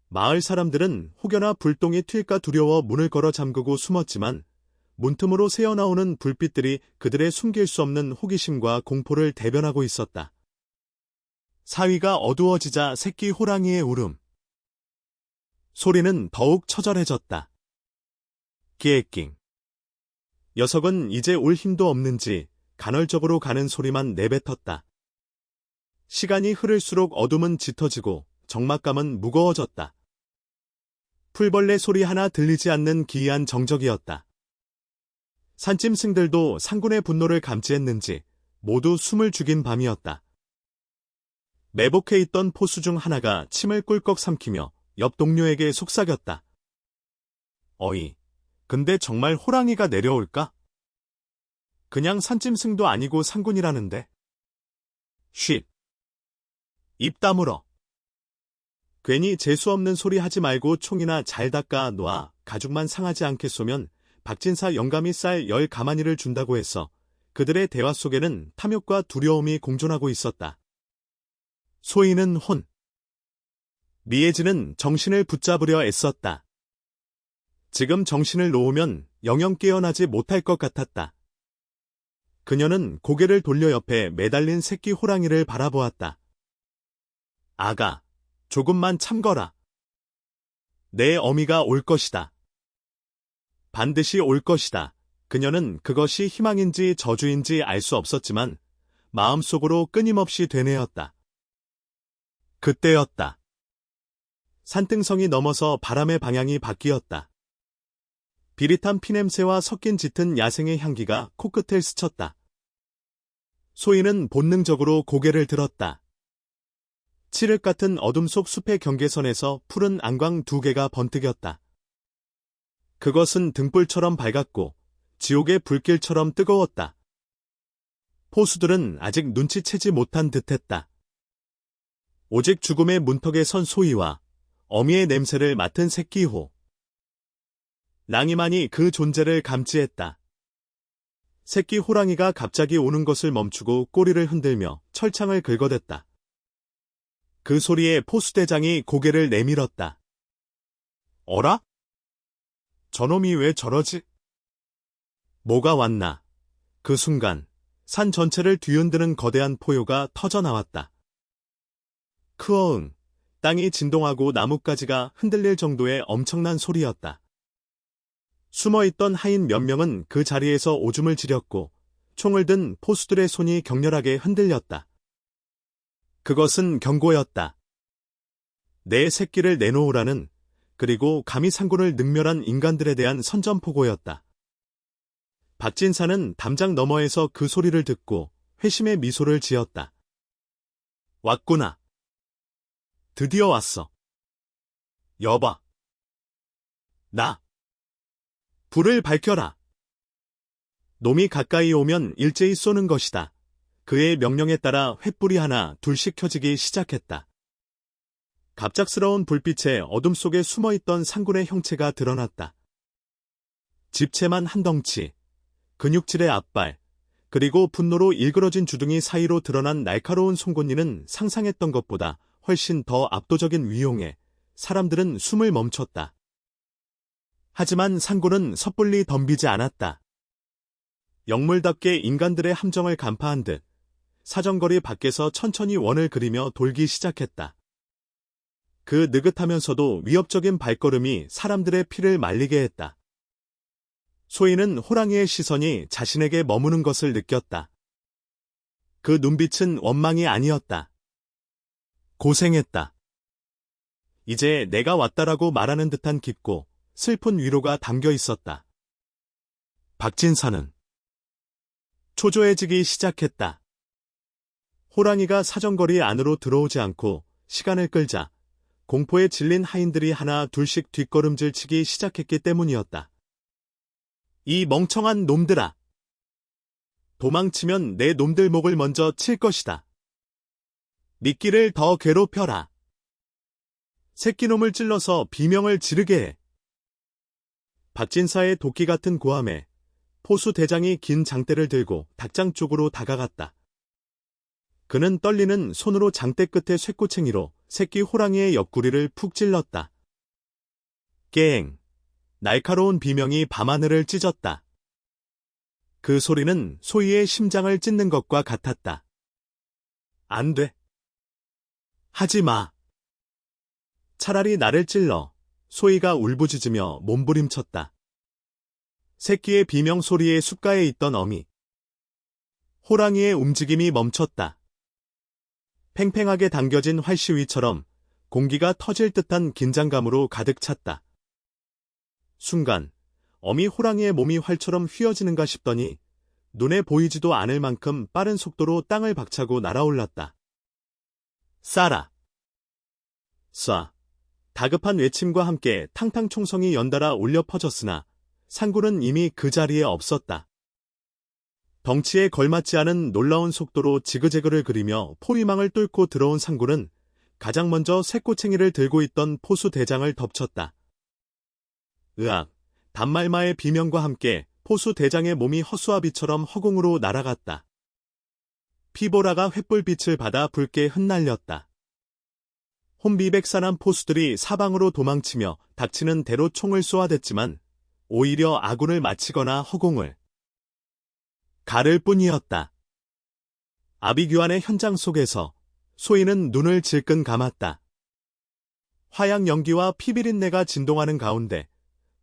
마을 사람들은 혹여나 불똥이 튈까 두려워 문을 걸어 잠그고 숨었지만 문틈으로 새어나오는 불빛들이 그들의 숨길 수 없는 호기심과 공포를 대변하고 있었다. 사위가 어두워지자 새끼 호랑이의 울음. 소리는 더욱 처절해졌다. 기에깅. 녀석은 이제 올 힘도 없는지 간헐적으로 가는 소리만 내뱉었다. 시간이 흐를수록 어둠은 짙어지고 적막감은 무거워졌다. 풀벌레 소리 하나 들리지 않는 기이한 정적이었다. 산짐승들도 상군의 분노를 감지했는지 모두 숨을 죽인 밤이었다. 매복해 있던 포수 중 하나가 침을 꿀꺽 삼키며 옆 동료에게 속삭였다. 어이, 근데 정말 호랑이가 내려올까? 그냥 산짐승도 아니고 상군이라는데. 쉿. 입 다물어. 괜히 재수없는 소리 하지 말고 총이나 잘 닦아 놔. 가죽만 상하지 않게 쏘면 박진사 영감이 쌀 10가마니를 준다고 했어. 그들의 대화 속에는 탐욕과 두려움이 공존하고 있었다. 소희는 혼. 미혜진은 정신을 붙잡으려 애썼다. 지금 정신을 놓으면 영영 깨어나지 못할 것 같았다. 그녀는 고개를 돌려 옆에 매달린 새끼 호랑이를 바라보았다. 아가, 조금만 참거라. 내 어미가 올 것이다. 반드시 올 것이다. 그녀는 그것이 희망인지 저주인지 알 수 없었지만 마음속으로 끊임없이 되뇌었다. 그때였다. 산등성이 넘어서 바람의 방향이 바뀌었다. 비릿한 피냄새와 섞인 짙은 야생의 향기가 코끝을 스쳤다. 소희는 본능적으로 고개를 들었다. 칠흑 같은 어둠 속 숲의 경계선에서 푸른 안광 2개가 번뜩였다. 그것은 등불처럼 밝았고 지옥의 불길처럼 뜨거웠다. 포수들은 아직 눈치채지 못한 듯했다. 오직 죽음의 문턱에 선 소희와 어미의 냄새를 맡은 새끼호. 랑이만이 그 존재를 감지했다. 새끼 호랑이가 갑자기 오는 것을 멈추고 꼬리를 흔들며 철창을 긁어댔다. 그 소리에 포수대장이 고개를 내밀었다. 어라? 저놈이 왜 저러지? 뭐가 왔나? 그 순간 산 전체를 뒤흔드는 거대한 포효가 터져나왔다. 크어응, 땅이 진동하고 나뭇가지가 흔들릴 정도의 엄청난 소리였다. 숨어있던 하인 몇 명은 그 자리에서 오줌을 지렸고 총을 든 포수들의 손이 격렬하게 흔들렸다. 그것은 경고였다. 내 새끼를 내놓으라는, 그리고 감히 상군을 능멸한 인간들에 대한 선전포고였다. 박진사는 담장 너머에서 그 소리를 듣고 회심의 미소를 지었다. 왔구나. 드디어 왔어. 여봐. 나. 불을 밝혀라. 놈이 가까이 오면 일제히 쏘는 것이다. 그의 명령에 따라 횃불이 하나 둘씩 켜지기 시작했다. 갑작스러운 불빛에 어둠 속에 숨어있던 상군의 형체가 드러났다. 집채만 한 덩치, 근육질의 앞발, 그리고 분노로 일그러진 주둥이 사이로 드러난 날카로운 송곳니는 상상했던 것보다 훨씬 더 압도적인 위용에 사람들은 숨을 멈췄다. 하지만 상군은 섣불리 덤비지 않았다. 영물답게 인간들의 함정을 간파한 듯 사정거리 밖에서 천천히 원을 그리며 돌기 시작했다. 그 느긋하면서도 위협적인 발걸음이 사람들의 피를 말리게 했다. 소희는 호랑이의 시선이 자신에게 머무는 것을 느꼈다. 그 눈빛은 원망이 아니었다. 고생했다. 이제 내가 왔다라고 말하는 듯한 깊고 슬픈 위로가 담겨 있었다. 박진사는 초조해지기 시작했다. 호랑이가 사정거리 안으로 들어오지 않고 시간을 끌자 공포에 질린 하인들이 하나 둘씩 뒷걸음질 치기 시작했기 때문이었다. 이 멍청한 놈들아! 도망치면 내 놈들 목을 먼저 칠 것이다. 미끼를 더 괴롭혀라. 새끼놈을 찔러서 비명을 지르게 해. 박진사의 도끼 같은 고함에 포수 대장이 긴 장대를 들고 닭장 쪽으로 다가갔다. 그는 떨리는 손으로 장대 끝에 쇠꼬챙이로 새끼 호랑이의 옆구리를 푹 찔렀다. 깨엥! 날카로운 비명이 밤하늘을 찢었다. 그 소리는 소희의 심장을 찢는 것과 같았다. 안 돼. 하지 마. 차라리 나를 찔러. 소희가 울부짖으며 몸부림쳤다. 새끼의 비명 소리에 숲가에 있던 어미. 호랑이의 움직임이 멈췄다. 팽팽하게 당겨진 활시위처럼 공기가 터질 듯한 긴장감으로 가득 찼다. 순간 어미 호랑이의 몸이 활처럼 휘어지는가 싶더니 눈에 보이지도 않을 만큼 빠른 속도로 땅을 박차고 날아올랐다. 쏴라. 쏴. 다급한 외침과 함께 탕탕 총성이 연달아 울려 퍼졌으나 상군은 이미 그 자리에 없었다. 덩치에 걸맞지 않은 놀라운 속도로 지그재그를 그리며 포위망을 뚫고 들어온 상군은 가장 먼저 쇠꼬챙이를 들고 있던 포수 대장을 덮쳤다. 으악, 단말마의 비명과 함께 포수 대장의 몸이 허수아비처럼 허공으로 날아갔다. 피보라가 횃불빛을 받아 붉게 흩날렸다. 혼비백산한 포수들이 사방으로 도망치며 닥치는 대로 총을 쏘아댔지만 오히려 아군을 맞히거나 허공을 가를 뿐이었다. 아비규환의 현장 속에서 소희는 눈을 질끈 감았다. 화약 연기와 피비린내가 진동하는 가운데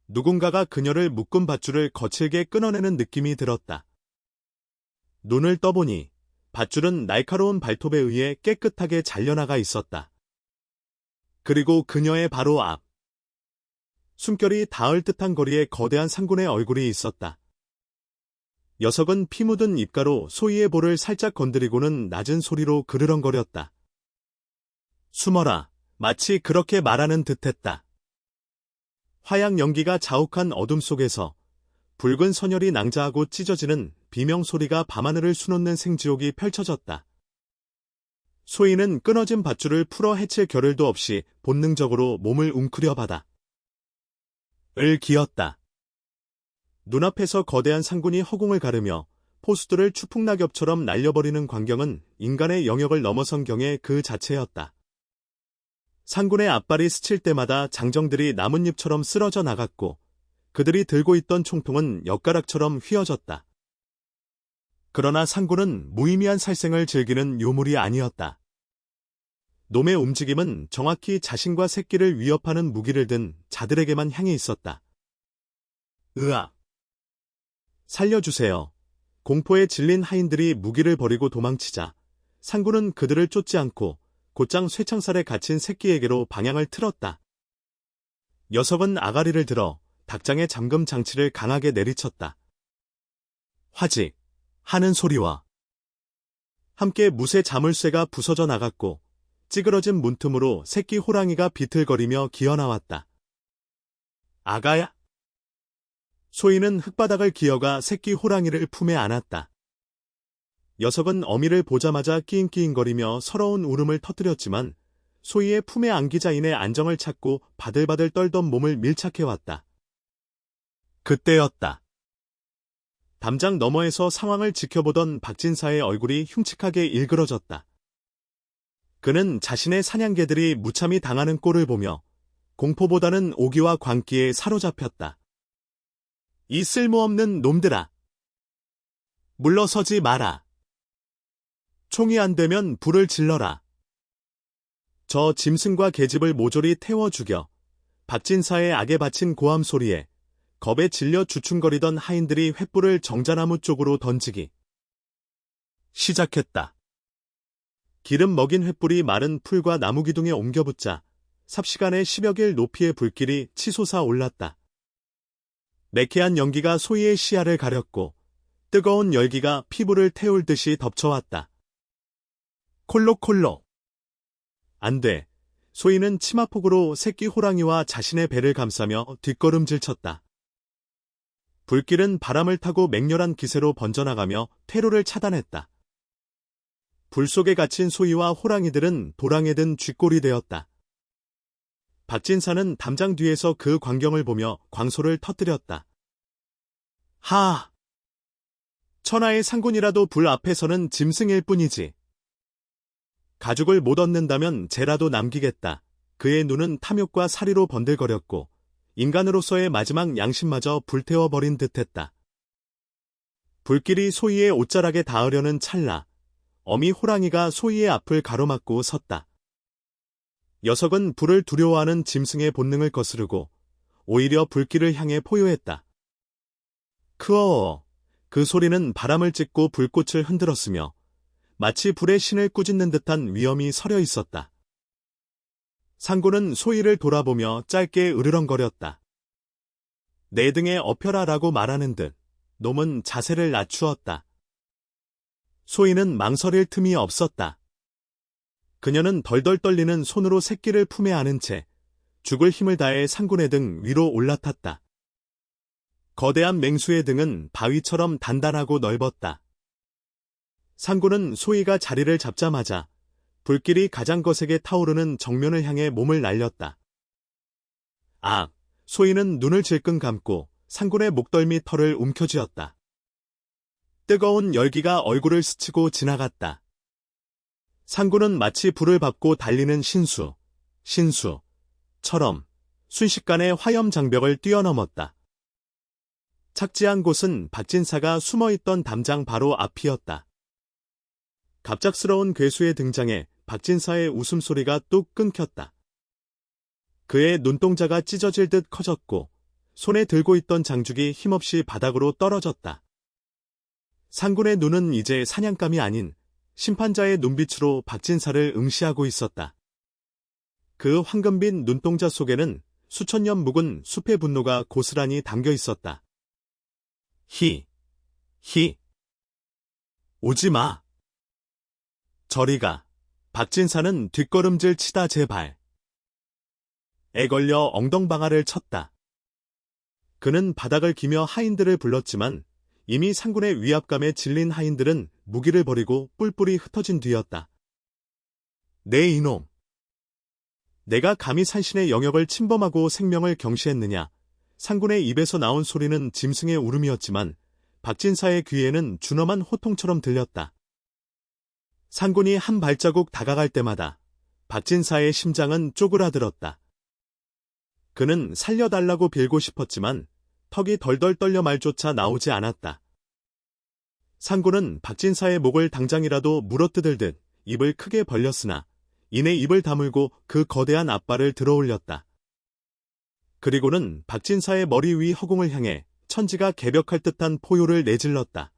누군가가 그녀를 묶은 밧줄을 거칠게 끊어내는 느낌이 들었다. 눈을 떠보니 밧줄은 날카로운 발톱에 의해 깨끗하게 잘려나가 있었다. 그리고 그녀의 바로 앞, 숨결이 닿을 듯한 거리에 거대한 상군의 얼굴이 있었다. 녀석은 피 묻은 입가로 소희의 볼을 살짝 건드리고는 낮은 소리로 그르렁거렸다. 숨어라, 마치 그렇게 말하는 듯했다. 화약 연기가 자욱한 어둠 속에서 붉은 선혈이 낭자하고 찢어지는 비명소리가 밤하늘을 수놓는 생지옥이 펼쳐졌다. 소희는 끊어진 밧줄을 풀어 해칠 겨를도 없이 본능적으로 몸을 웅크려 받아 을 기었다. 눈앞에서 거대한 상군이 허공을 가르며 포수들을 추풍낙엽처럼 날려버리는 광경은 인간의 영역을 넘어선 경의 그 자체였다. 상군의 앞발이 스칠 때마다 장정들이 나뭇잎처럼 쓰러져 나갔고 그들이 들고 있던 총통은 엿가락처럼 휘어졌다. 그러나 상군은 무의미한 살생을 즐기는 요물이 아니었다. 놈의 움직임은 정확히 자신과 새끼를 위협하는 무기를 든 자들에게만 향해 있었다. 으악! 살려주세요. 공포에 질린 하인들이 무기를 버리고 도망치자 상군은 그들을 쫓지 않고 곧장 쇠창살에 갇힌 새끼에게로 방향을 틀었다. 녀석은 아가리를 들어 닭장의 잠금 장치를 강하게 내리쳤다. 화직! 하는 소리와 함께 무쇠 자물쇠가 부서져 나갔고 찌그러진 문틈으로 새끼 호랑이가 비틀거리며 기어나왔다. 아가야! 소희는 흙바닥을 기어가 새끼 호랑이를 품에 안았다. 녀석은 어미를 보자마자 끼잉끼잉거리며 서러운 울음을 터뜨렸지만 소희의 품에 안기자 인의 안정을 찾고 바들바들 떨던 몸을 밀착해왔다. 그때였다. 담장 너머에서 상황을 지켜보던 박진사의 얼굴이 흉측하게 일그러졌다. 그는 자신의 사냥개들이 무참히 당하는 꼴을 보며 공포보다는 오기와 광기에 사로잡혔다. 이 쓸모없는 놈들아! 물러서지 마라! 총이 안 되면 불을 질러라! 저 짐승과 계집을 모조리 태워 죽여 박진사의 악에 바친 고함 소리에 겁에 질려 주춤거리던 하인들이 횃불을 정자나무 쪽으로 던지기 시작했다. 기름 먹인 횃불이 마른 풀과 나무 기둥에 옮겨붙자 삽시간에 10여 길 높이의 불길이 치솟아 올랐다. 매캐한 연기가 소희의 시야를 가렸고 뜨거운 열기가 피부를 태울 듯이 덮쳐왔다. 콜록콜록. 안 돼. 소희는 치마폭으로 새끼 호랑이와 자신의 배를 감싸며 뒷걸음질 쳤다. 불길은 바람을 타고 맹렬한 기세로 번져나가며 퇴로를 차단했다. 불 속에 갇힌 소희와 호랑이들은 도랑에 든 쥐꼬리 되었다. 박진사는 담장 뒤에서 그 광경을 보며 광소를 터뜨렸다. 하! 천하의 상군이라도 불 앞에서는 짐승일 뿐이지. 가죽을 못 얻는다면 쟤라도 남기겠다. 그의 눈은 탐욕과 사리로 번들거렸고 인간으로서의 마지막 양심마저 불태워버린 듯했다. 불길이 소희의 옷자락에 닿으려는 찰나 어미 호랑이가 소희의 앞을 가로막고 섰다. 녀석은 불을 두려워하는 짐승의 본능을 거스르고 오히려 불길을 향해 포효했다. 크어어! 그 소리는 바람을 찍고 불꽃을 흔들었으며 마치 불의 신을 꾸짖는 듯한 위엄이 서려 있었다. 상군은 소희를 돌아보며 짧게 으르렁거렸다. 내 등에 엎혀라라고 말하는 듯 놈은 자세를 낮추었다. 소희는 망설일 틈이 없었다. 그녀는 덜덜 떨리는 손으로 새끼를 품에 안은 채 죽을 힘을 다해 상군의 등 위로 올라탔다. 거대한 맹수의 등은 바위처럼 단단하고 넓었다. 상군은 소희가 자리를 잡자마자 불길이 가장 거세게 타오르는 정면을 향해 몸을 날렸다. 아! 소희는 눈을 질끈 감고 상군의 목덜미 털을 움켜쥐었다. 뜨거운 열기가 얼굴을 스치고 지나갔다. 상군은 마치 불을 밟고 달리는 신수처럼 순식간에 화염 장벽을 뛰어넘었다. 착지한 곳은 박진사가 숨어있던 담장 바로 앞이었다. 갑작스러운 괴수의 등장에 박진사의 웃음소리가 뚝 끊겼다. 그의 눈동자가 찢어질 듯 커졌고 손에 들고 있던 장죽이 힘없이 바닥으로 떨어졌다. 상군의 눈은 이제 사냥감이 아닌 심판자의 눈빛으로 박진사를 응시하고 있었다. 그 황금빛 눈동자 속에는 수천 년 묵은 숲의 분노가 고스란히 담겨 있었다. 오지 마. 저리 가. 박진사는 뒷걸음질 치다 제발. 애 걸려 엉덩방아를 쳤다. 그는 바닥을 기며 하인들을 불렀지만 이미 상군의 위압감에 질린 하인들은 무기를 버리고 뿔뿔이 흩어진 뒤였다. 네 이놈. 내가 감히 산신의 영역을 침범하고 생명을 경시했느냐. 상군의 입에서 나온 소리는 짐승의 울음이었지만 박진사의 귀에는 준엄한 호통처럼 들렸다. 상군이 한 발자국 다가갈 때마다 박진사의 심장은 쪼그라들었다. 그는 살려달라고 빌고 싶었지만 턱이 덜덜 떨려 말조차 나오지 않았다. 상군은 박진사의 목을 당장이라도 물어뜯을 듯 입을 크게 벌렸으나 이내 입을 다물고 그 거대한 앞발을 들어올렸다. 그리고는 박진사의 머리 위 허공을 향해 천지가 개벽할 듯한 포효를 내질렀다.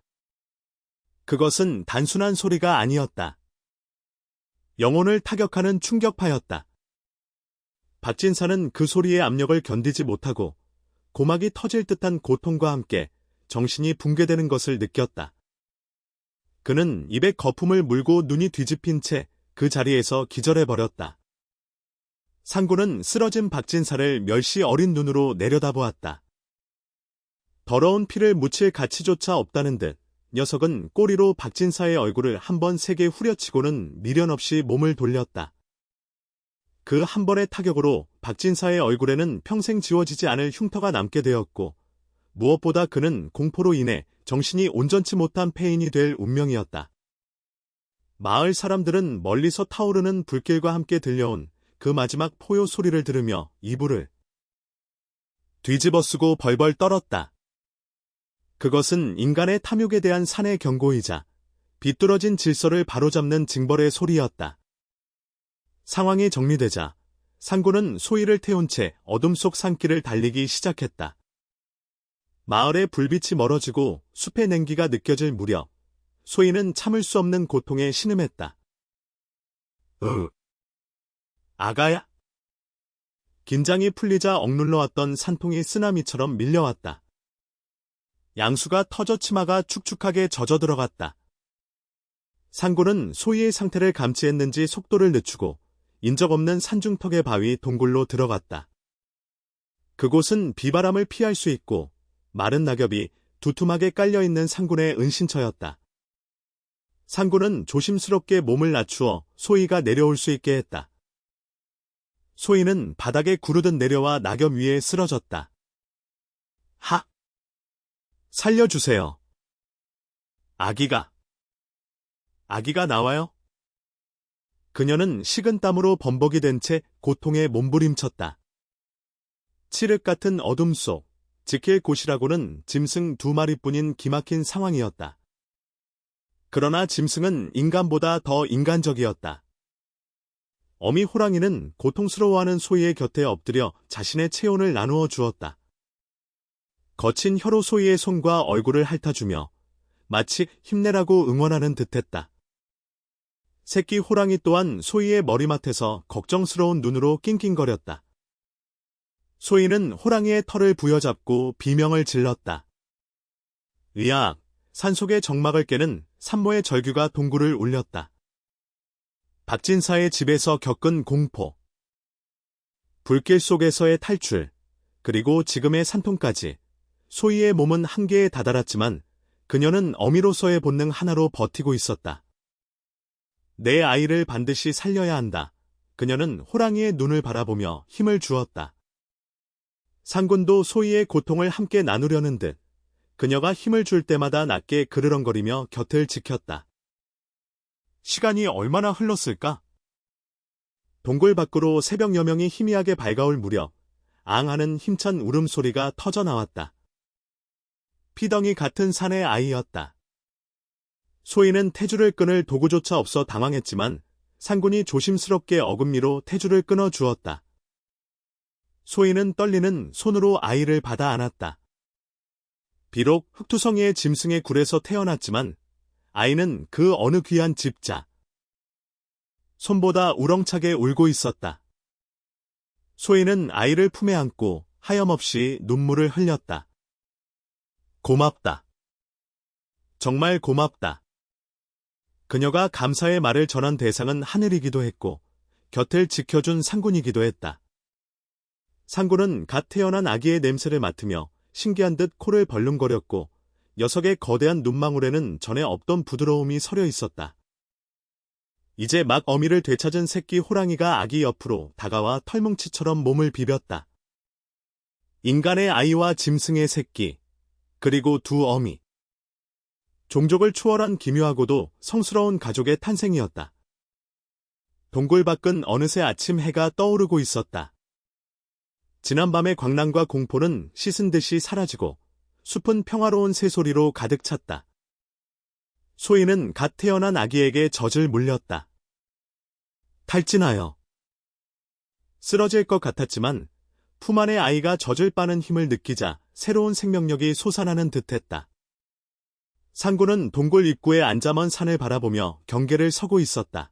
그것은 단순한 소리가 아니었다. 영혼을 타격하는 충격파였다. 박진사는 그 소리의 압력을 견디지 못하고 고막이 터질 듯한 고통과 함께 정신이 붕괴되는 것을 느꼈다. 그는 입에 거품을 물고 눈이 뒤집힌 채 그 자리에서 기절해버렸다. 상군은 쓰러진 박진사를 멸시 어린 눈으로 내려다보았다. 더러운 피를 묻힐 가치조차 없다는 듯 녀석은 꼬리로 박진사의 얼굴을 한 번 세게 후려치고는 미련 없이 몸을 돌렸다. 그 한 번의 타격으로 박진사의 얼굴에는 평생 지워지지 않을 흉터가 남게 되었고 무엇보다 그는 공포로 인해 정신이 온전치 못한 폐인이 될 운명이었다. 마을 사람들은 멀리서 타오르는 불길과 함께 들려온 그 마지막 포효 소리를 들으며 이불을 뒤집어쓰고 벌벌 떨었다. 그것은 인간의 탐욕에 대한 산의 경고이자 비뚤어진 질서를 바로잡는 징벌의 소리였다. 상황이 정리되자 상군은 소희를 태운 채 어둠 속 산길을 달리기 시작했다. 마을의 불빛이 멀어지고 숲의 냉기가 느껴질 무렵 소희는 참을 수 없는 고통에 신음했다. 아가야? 긴장이 풀리자 억눌러왔던 산통이 쓰나미처럼 밀려왔다. 양수가 터져 치마가 축축하게 젖어들어갔다. 상군은 소희의 상태를 감지했는지 속도를 늦추고 인적 없는 산중턱의 바위 동굴로 들어갔다. 그곳은 비바람을 피할 수 있고 마른 낙엽이 두툼하게 깔려있는 상군의 은신처였다. 상군은 조심스럽게 몸을 낮추어 소희가 내려올 수 있게 했다. 소희는 바닥에 구르듯 내려와 낙엽 위에 쓰러졌다. 살려주세요. 아기가 나와요? 그녀는 식은 땀으로 범벅이 된 채 고통에 몸부림쳤다. 칠흑 같은 어둠 속 지킬 곳이라고는 짐승 2마리뿐인 기막힌 상황이었다. 그러나 짐승은 인간보다 더 인간적이었다. 어미 호랑이는 고통스러워하는 소희의 곁에 엎드려 자신의 체온을 나누어 주었다. 거친 혀로 소희의 손과 얼굴을 핥아주며 마치 힘내라고 응원하는 듯했다. 새끼 호랑이 또한 소희의 머리맡에서 걱정스러운 눈으로 낑낑거렸다. 소희는 호랑이의 털을 부여잡고 비명을 질렀다. 으악! 산속의 정막을 깨는 산모의 절규가 동굴을 울렸다. 박진사의 집에서 겪은 공포, 불길 속에서의 탈출, 그리고 지금의 산통까지 소희의 몸은 한계에 다다랐지만 그녀는 어미로서의 본능 하나로 버티고 있었다. 내 아이를 반드시 살려야 한다. 그녀는 호랑이의 눈을 바라보며 힘을 주었다. 상군도 소희의 고통을 함께 나누려는 듯 그녀가 힘을 줄 때마다 낮게 그르렁거리며 곁을 지켰다. 시간이 얼마나 흘렀을까? 동굴 밖으로 새벽 여명이 희미하게 밝아올 무렵 앙하는 힘찬 울음소리가 터져나왔다. 피덩이 같은 산의 아이였다. 소희는 태주를 끊을 도구조차 없어 당황했지만 상군이 조심스럽게 어금니로 태주를 끊어 주었다. 소희는 떨리는 손으로 아이를 받아 안았다. 비록 흑투성이의 짐승의 굴에서 태어났지만 아이는 그 어느 귀한 집자. 손보다 우렁차게 울고 있었다. 소희는 아이를 품에 안고 하염없이 눈물을 흘렸다. 고맙다. 정말 고맙다. 그녀가 감사의 말을 전한 대상은 하늘이기도 했고 곁을 지켜준 상군이기도 했다. 상군은 갓 태어난 아기의 냄새를 맡으며 신기한 듯 코를 벌렁거렸고 녀석의 거대한 눈망울에는 전에 없던 부드러움이 서려 있었다. 이제 막 어미를 되찾은 새끼 호랑이가 아기 옆으로 다가와 털뭉치처럼 몸을 비볐다. 인간의 아이와 짐승의 새끼, 그리고 두 어미. 종족을 초월한 기묘하고도 성스러운 가족의 탄생이었다. 동굴 밖은 어느새 아침 해가 떠오르고 있었다. 지난밤의 광란과 공포는 씻은 듯이 사라지고 숲은 평화로운 새소리로 가득 찼다. 소희는 갓 태어난 아기에게 젖을 물렸다. 탈진하여. 쓰러질 것 같았지만 품 안의 아이가 젖을 빠는 힘을 느끼자 새로운 생명력이 솟아나는 듯했다. 상군은 동굴 입구에 앉아 먼 산을 바라보며 경계를 서고 있었다.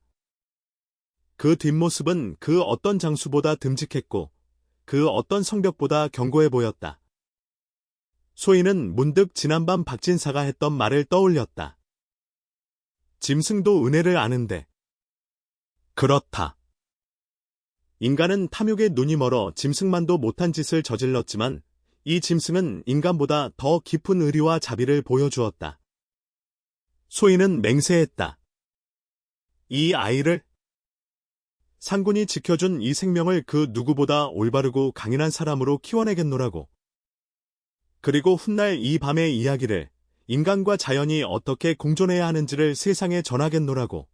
그 뒷모습은 그 어떤 장수보다 듬직했고 그 어떤 성벽보다 견고해 보였다. 소희는 문득 지난밤 박진사가 했던 말을 떠올렸다. 짐승도 은혜를 아는데. 그렇다. 인간은 탐욕에 눈이 멀어 짐승만도 못한 짓을 저질렀지만 이 짐승은 인간보다 더 깊은 의리와 자비를 보여주었다. 소희는 맹세했다. 이 아이를 상군이 지켜준 이 생명을 그 누구보다 올바르고 강인한 사람으로 키워내겠노라고. 그리고 훗날 이 밤의 이야기를 인간과 자연이 어떻게 공존해야 하는지를 세상에 전하겠노라고.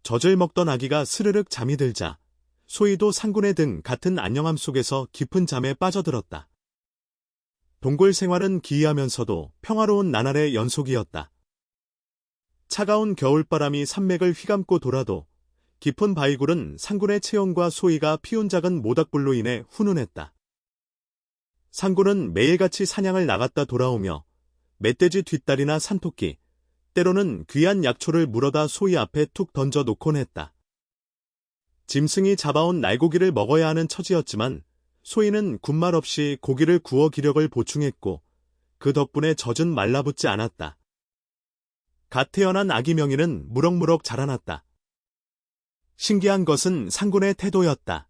젖을 먹던 아기가 스르륵 잠이 들자 소희도 상군의 등 같은 안녕함 속에서 깊은 잠에 빠져들었다. 동굴 생활은 기이하면서도 평화로운 나날의 연속이었다. 차가운 겨울바람이 산맥을 휘감고 돌아도 깊은 바위굴은 상군의 체온과 소희가 피운 작은 모닥불로 인해 훈훈했다. 상군은 매일같이 사냥을 나갔다 돌아오며 멧돼지 뒷다리나 산토끼, 때로는 귀한 약초를 물어다 소희 앞에 툭 던져 놓곤 했다. 짐승이 잡아온 날고기를 먹어야 하는 처지였지만 소희는 군말 없이 고기를 구워 기력을 보충했고 그 덕분에 젖은 말라붙지 않았다. 갓 태어난 아기 명희는 무럭무럭 자라났다. 신기한 것은 상군의 태도였다.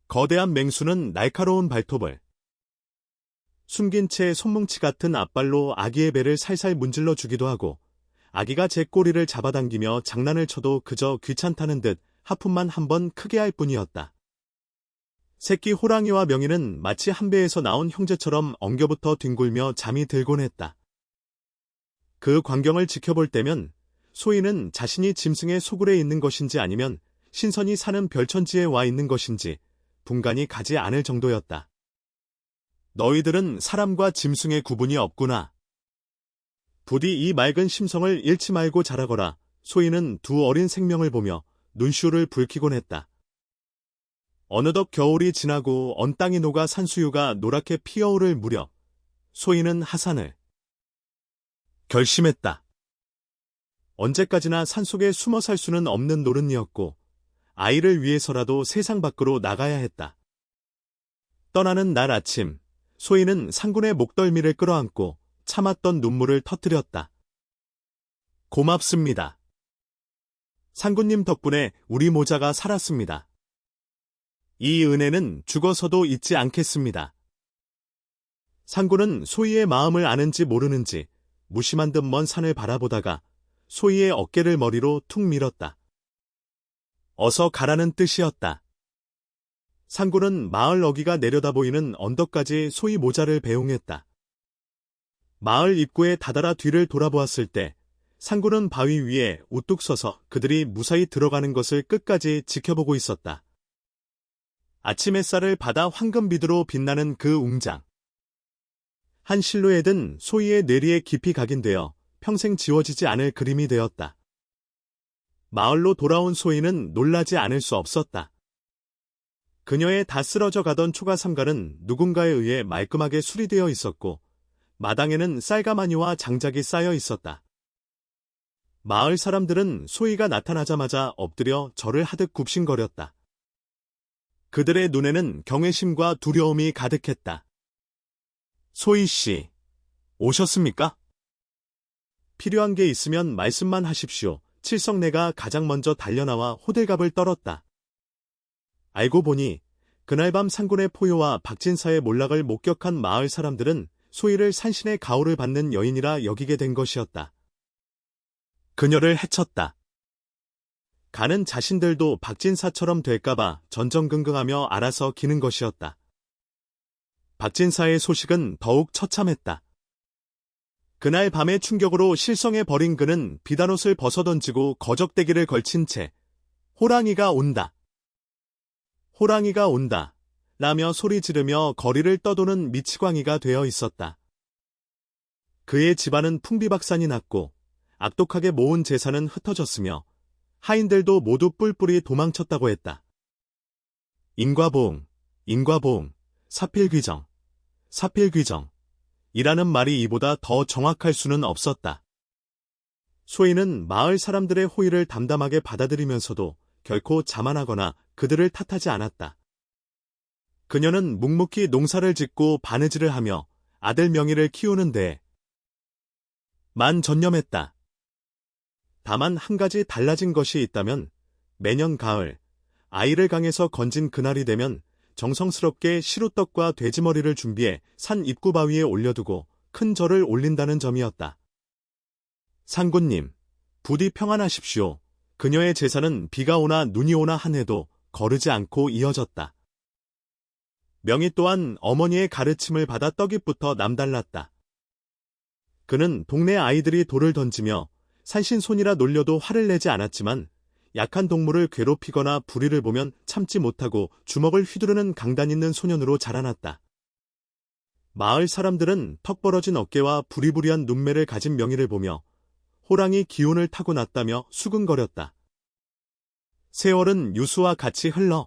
거대한 맹수는 날카로운 발톱을, 숨긴 채 손뭉치 같은 앞발로 아기의 배를 살살 문질러 주기도 하고 아기가 제 꼬리를 잡아당기며 장난을 쳐도 그저 귀찮다는 듯 하품만 한 번 크게 할 뿐이었다. 새끼 호랑이와 명희는 마치 한 배에서 나온 형제처럼 엉겨붙어 뒹굴며 잠이 들곤 했다. 그 광경을 지켜볼 때면 소희는 자신이 짐승의 소굴에 있는 것인지 아니면 신선이 사는 별천지에 와 있는 것인지 분간이 가지 않을 정도였다. 너희들은 사람과 짐승의 구분이 없구나. 부디 이 맑은 심성을 잃지 말고 자라거라. 소희는 두 어린 생명을 보며 눈시울을 붉히곤 했다. 어느덧 겨울이 지나고 언 땅이 녹아 산수유가 노랗게 피어오를 무렵 소희는 하산을 결심했다. 언제까지나 산속에 숨어 살 수는 없는 노릇이었고 아이를 위해서라도 세상 밖으로 나가야 했다. 떠나는 날 아침 소희는 상군의 목덜미를 끌어안고 참았던 눈물을 터뜨렸다. 고맙습니다. 상군님 덕분에 우리 모자가 살았습니다. 이 은혜는 죽어서도 잊지 않겠습니다. 상군은 소희의 마음을 아는지 모르는지 무심한 듯 먼 산을 바라보다가 소희의 어깨를 머리로 툭 밀었다. 어서 가라는 뜻이었다. 상군은 마을 어귀가 내려다 보이는 언덕까지 소희 모자를 배웅했다. 마을 입구에 다다라 뒤를 돌아보았을 때 상군은 바위 위에 우뚝 서서 그들이 무사히 들어가는 것을 끝까지 지켜보고 있었다. 아침 햇살을 받아 황금빛으로 빛나는 그 웅장. 한 실루엣은 소희의 뇌리에 깊이 각인되어 평생 지워지지 않을 그림이 되었다. 마을로 돌아온 소희는 놀라지 않을 수 없었다. 그녀의 다 쓰러져 가던 초가 삼갈은 누군가에 의해 말끔하게 수리되어 있었고 마당에는 쌀가마니와 장작이 쌓여 있었다. 마을 사람들은 소희가 나타나자마자 엎드려 절을 하듯 굽신거렸다. 그들의 눈에는 경외심과 두려움이 가득했다. 소희 씨, 오셨습니까? 필요한 게 있으면 말씀만 하십시오. 칠성내가 가장 먼저 달려나와 호들갑을 떨었다. 알고 보니 그날 밤 상군의 포효와 박진사의 몰락을 목격한 마을 사람들은 소희를 산신의 가호를 받는 여인이라 여기게 된 것이었다. 그녀를 해쳤다. 가는 자신들도 박진사처럼 될까봐 전전긍긍하며 알아서 기는 것이었다. 박진사의 소식은 더욱 처참했다. 그날 밤의 충격으로 실성에 버린 그는 비단옷을 벗어던지고 거적대기를 걸친 채 호랑이가 온다. 호랑이가 온다. 라며 소리 지르며 거리를 떠도는 미치광이가 되어 있었다. 그의 집안은 풍비박산이 났고 악독하게 모은 재산은 흩어졌으며 하인들도 모두 뿔뿔이 도망쳤다고 했다. 인과보응, 인과보응, 사필귀정, 사필귀정 이라는 말이 이보다 더 정확할 수는 없었다. 소희는 마을 사람들의 호의를 담담하게 받아들이면서도 결코 자만하거나 그들을 탓하지 않았다. 그녀는 묵묵히 농사를 짓고 바느질을 하며 아들 명희를 키우는 데에 만 전념했다. 다만 한 가지 달라진 것이 있다면 매년 가을 아이를 강에서 건진 그날이 되면 정성스럽게 시루떡과 돼지머리를 준비해 산 입구 바위에 올려두고 큰 절을 올린다는 점이었다. 상군님, 부디 평안하십시오. 그녀의 제사는 비가 오나 눈이 오나 한 해도 거르지 않고 이어졌다. 명희 또한 어머니의 가르침을 받아 떡잎부터 남달랐다. 그는 동네 아이들이 돌을 던지며 산신손이라 놀려도 화를 내지 않았지만 약한 동물을 괴롭히거나 불의를 보면 참지 못하고 주먹을 휘두르는 강단 있는 소년으로 자라났다. 마을 사람들은 턱 벌어진 어깨와 부리부리한 눈매를 가진 명희를 보며 호랑이 기운을 타고났다며 수근거렸다. 세월은 유수와 같이 흘러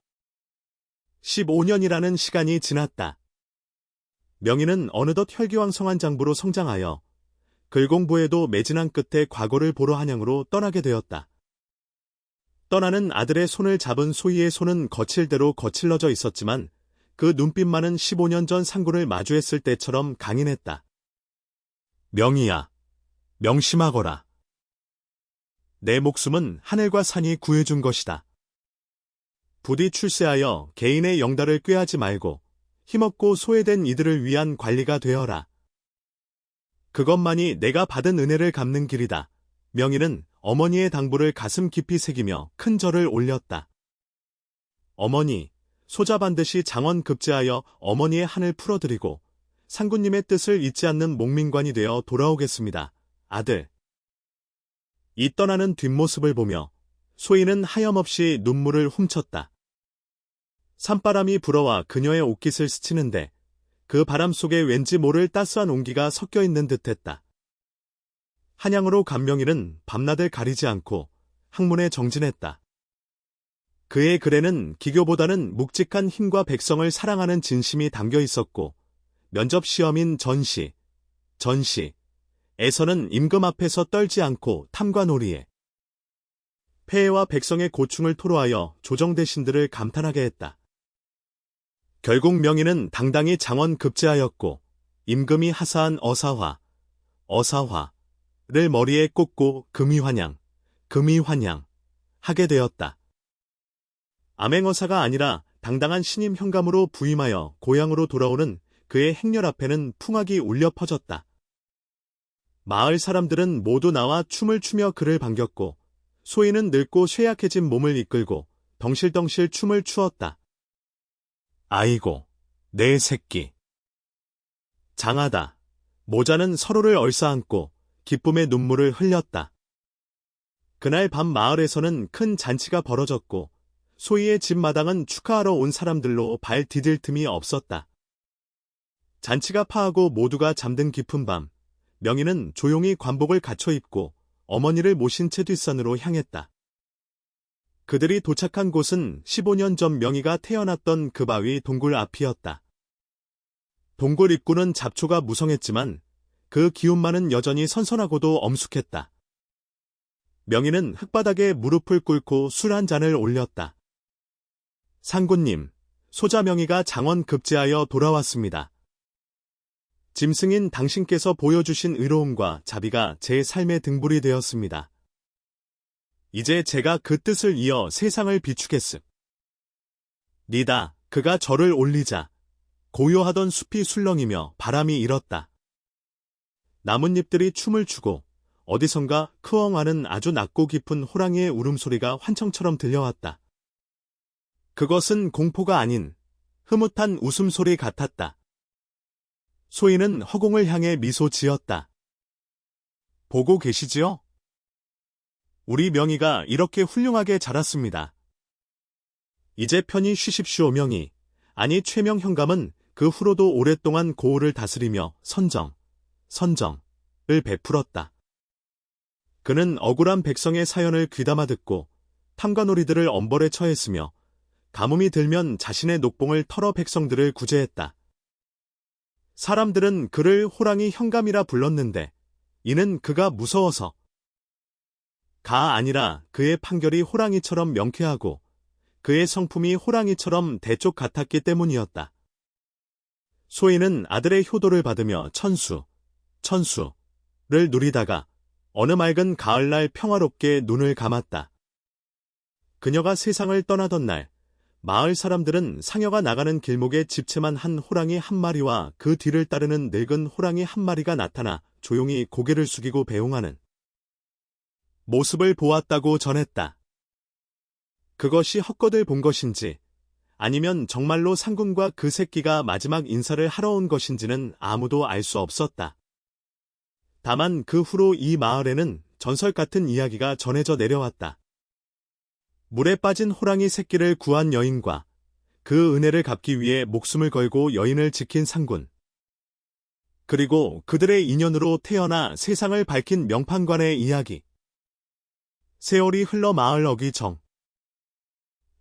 15년이라는 시간이 지났다. 명희는 어느덧 혈기왕성한 장부로 성장하여 글공부에도 매진한 끝에 과거를 보러 한양으로 떠나게 되었다. 떠나는 아들의 손을 잡은 소희의 손은 거칠대로 거칠러져 있었지만 그 눈빛만은 15년 전 상군을 마주했을 때처럼 강인했다. 명희야, 명심하거라. 내 목숨은 하늘과 산이 구해준 것이다. 부디 출세하여 개인의 영달을 꾀하지 말고 힘없고 소외된 이들을 위한 관리가 되어라. 그것만이 내가 받은 은혜를 갚는 길이다. 명희는 어머니의 당부를 가슴 깊이 새기며 큰 절을 올렸다. 어머니, 소자 반드시 장원 급제하여 어머니의 한을 풀어드리고 상군님의 뜻을 잊지 않는 목민관이 되어 돌아오겠습니다. 아들. 이 떠나는 뒷모습을 보며 소희는 하염없이 눈물을 훔쳤다. 산바람이 불어와 그녀의 옷깃을 스치는데 그 바람 속에 왠지 모를 따스한 온기가 섞여 있는 듯했다. 한양으로 간 명희는 밤낮을 가리지 않고 학문에 정진했다. 그의 글에는 기교보다는 묵직한 힘과 백성을 사랑하는 진심이 담겨 있었고 면접 시험인 전시에서는 임금 앞에서 떨지 않고 탐과 놀이에 폐해와 백성의 고충을 토로하여 조정대신들을 감탄하게 했다. 결국 명희는 당당히 장원 급제하였고 임금이 하사한 어사화를 머리에 꽂고 금이환양 하게 되었다. 암행어사가 아니라 당당한 신임 현감으로 부임하여 고향으로 돌아오는 그의 행렬 앞에는 풍악이 울려 퍼졌다. 마을 사람들은 모두 나와 춤을 추며 그를 반겼고 소희는 늙고 쇠약해진 몸을 이끌고 덩실덩실 춤을 추었다. 아이고, 내 새끼. 장하다. 모자는 서로를 얼싸안고 기쁨의 눈물을 흘렸다. 그날 밤 마을에서는 큰 잔치가 벌어졌고 소희의 집 마당은 축하하러 온 사람들로 발 디딜 틈이 없었다. 잔치가 파하고 모두가 잠든 깊은 밤, 명희는 조용히 관복을 갖춰 입고 어머니를 모신 채 뒷산으로 향했다. 그들이 도착한 곳은 15년 전 명희가 태어났던 그 바위 동굴 앞이었다. 동굴 입구는 잡초가 무성했지만 그 기운만은 여전히 선선하고도 엄숙했다. 명희는 흙바닥에 무릎을 꿇고 술 한 잔을 올렸다. 상군님, 소자 명희가 장원 급제하여 돌아왔습니다. 짐승인 당신께서 보여주신 의로움과 자비가 제 삶의 등불이 되었습니다. 이제 제가 그 뜻을 이어 세상을 비추겠음. 니다, 그가 절을 올리자 고요하던 숲이 술렁이며 바람이 일었다. 나뭇잎들이 춤을 추고 어디선가 크엉하는 아주 낮고 깊은 호랑이의 울음소리가 환청처럼 들려왔다. 그것은 공포가 아닌 흐뭇한 웃음소리 같았다. 소희는 허공을 향해 미소 지었다. 보고 계시지요? 우리 명희가 이렇게 훌륭하게 자랐습니다. 이제 편히 쉬십시오 명희. 아니 최명 현감은 그 후로도 오랫동안 고을을 다스리며 선정을 베풀었다. 그는 억울한 백성의 사연을 귀담아 듣고 탐관오리들을 엄벌에 처했으며 가뭄이 들면 자신의 녹봉을 털어 백성들을 구제했다. 사람들은 그를 호랑이 현감이라 불렀는데 이는 그가 무서워서 가 아니라 그의 판결이 호랑이처럼 명쾌하고 그의 성품이 호랑이처럼 대쪽 같았기 때문이었다. 소희는 아들의 효도를 받으며 천수를 누리다가 어느 맑은 가을날 평화롭게 눈을 감았다. 그녀가 세상을 떠나던 날, 마을 사람들은 상여가 나가는 길목에 집채만 한 호랑이 한 마리와 그 뒤를 따르는 늙은 호랑이 한 마리가 나타나 조용히 고개를 숙이고 배웅하는 모습을 보았다고 전했다. 그것이 헛것을 본 것인지 아니면 정말로 상군과 그 새끼가 마지막 인사를 하러 온 것인지는 아무도 알 수 없었다. 다만 그 후로 이 마을에는 전설 같은 이야기가 전해져 내려왔다. 물에 빠진 호랑이 새끼를 구한 여인과 그 은혜를 갚기 위해 목숨을 걸고 여인을 지킨 상군. 그리고 그들의 인연으로 태어나 세상을 밝힌 명판관의 이야기. 세월이 흘러 마을 어귀 정.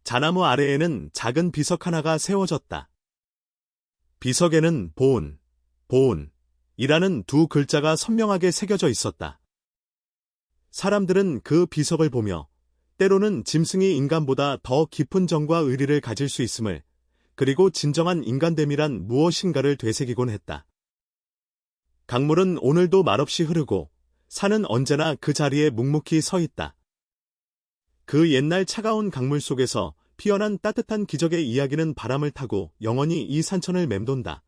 자나무 아래에는 작은 비석 하나가 세워졌다. 비석에는 보은이라는 두 글자가 선명하게 새겨져 있었다. 사람들은 그 비석을 보며 때로는 짐승이 인간보다 더 깊은 정과 의리를 가질 수 있음을, 그리고 진정한 인간됨이란 무엇인가를 되새기곤 했다. 강물은 오늘도 말없이 흐르고 산은 언제나 그 자리에 묵묵히 서 있다. 그 옛날 차가운 강물 속에서 피어난 따뜻한 기적의 이야기는 바람을 타고 영원히 이 산천을 맴돈다.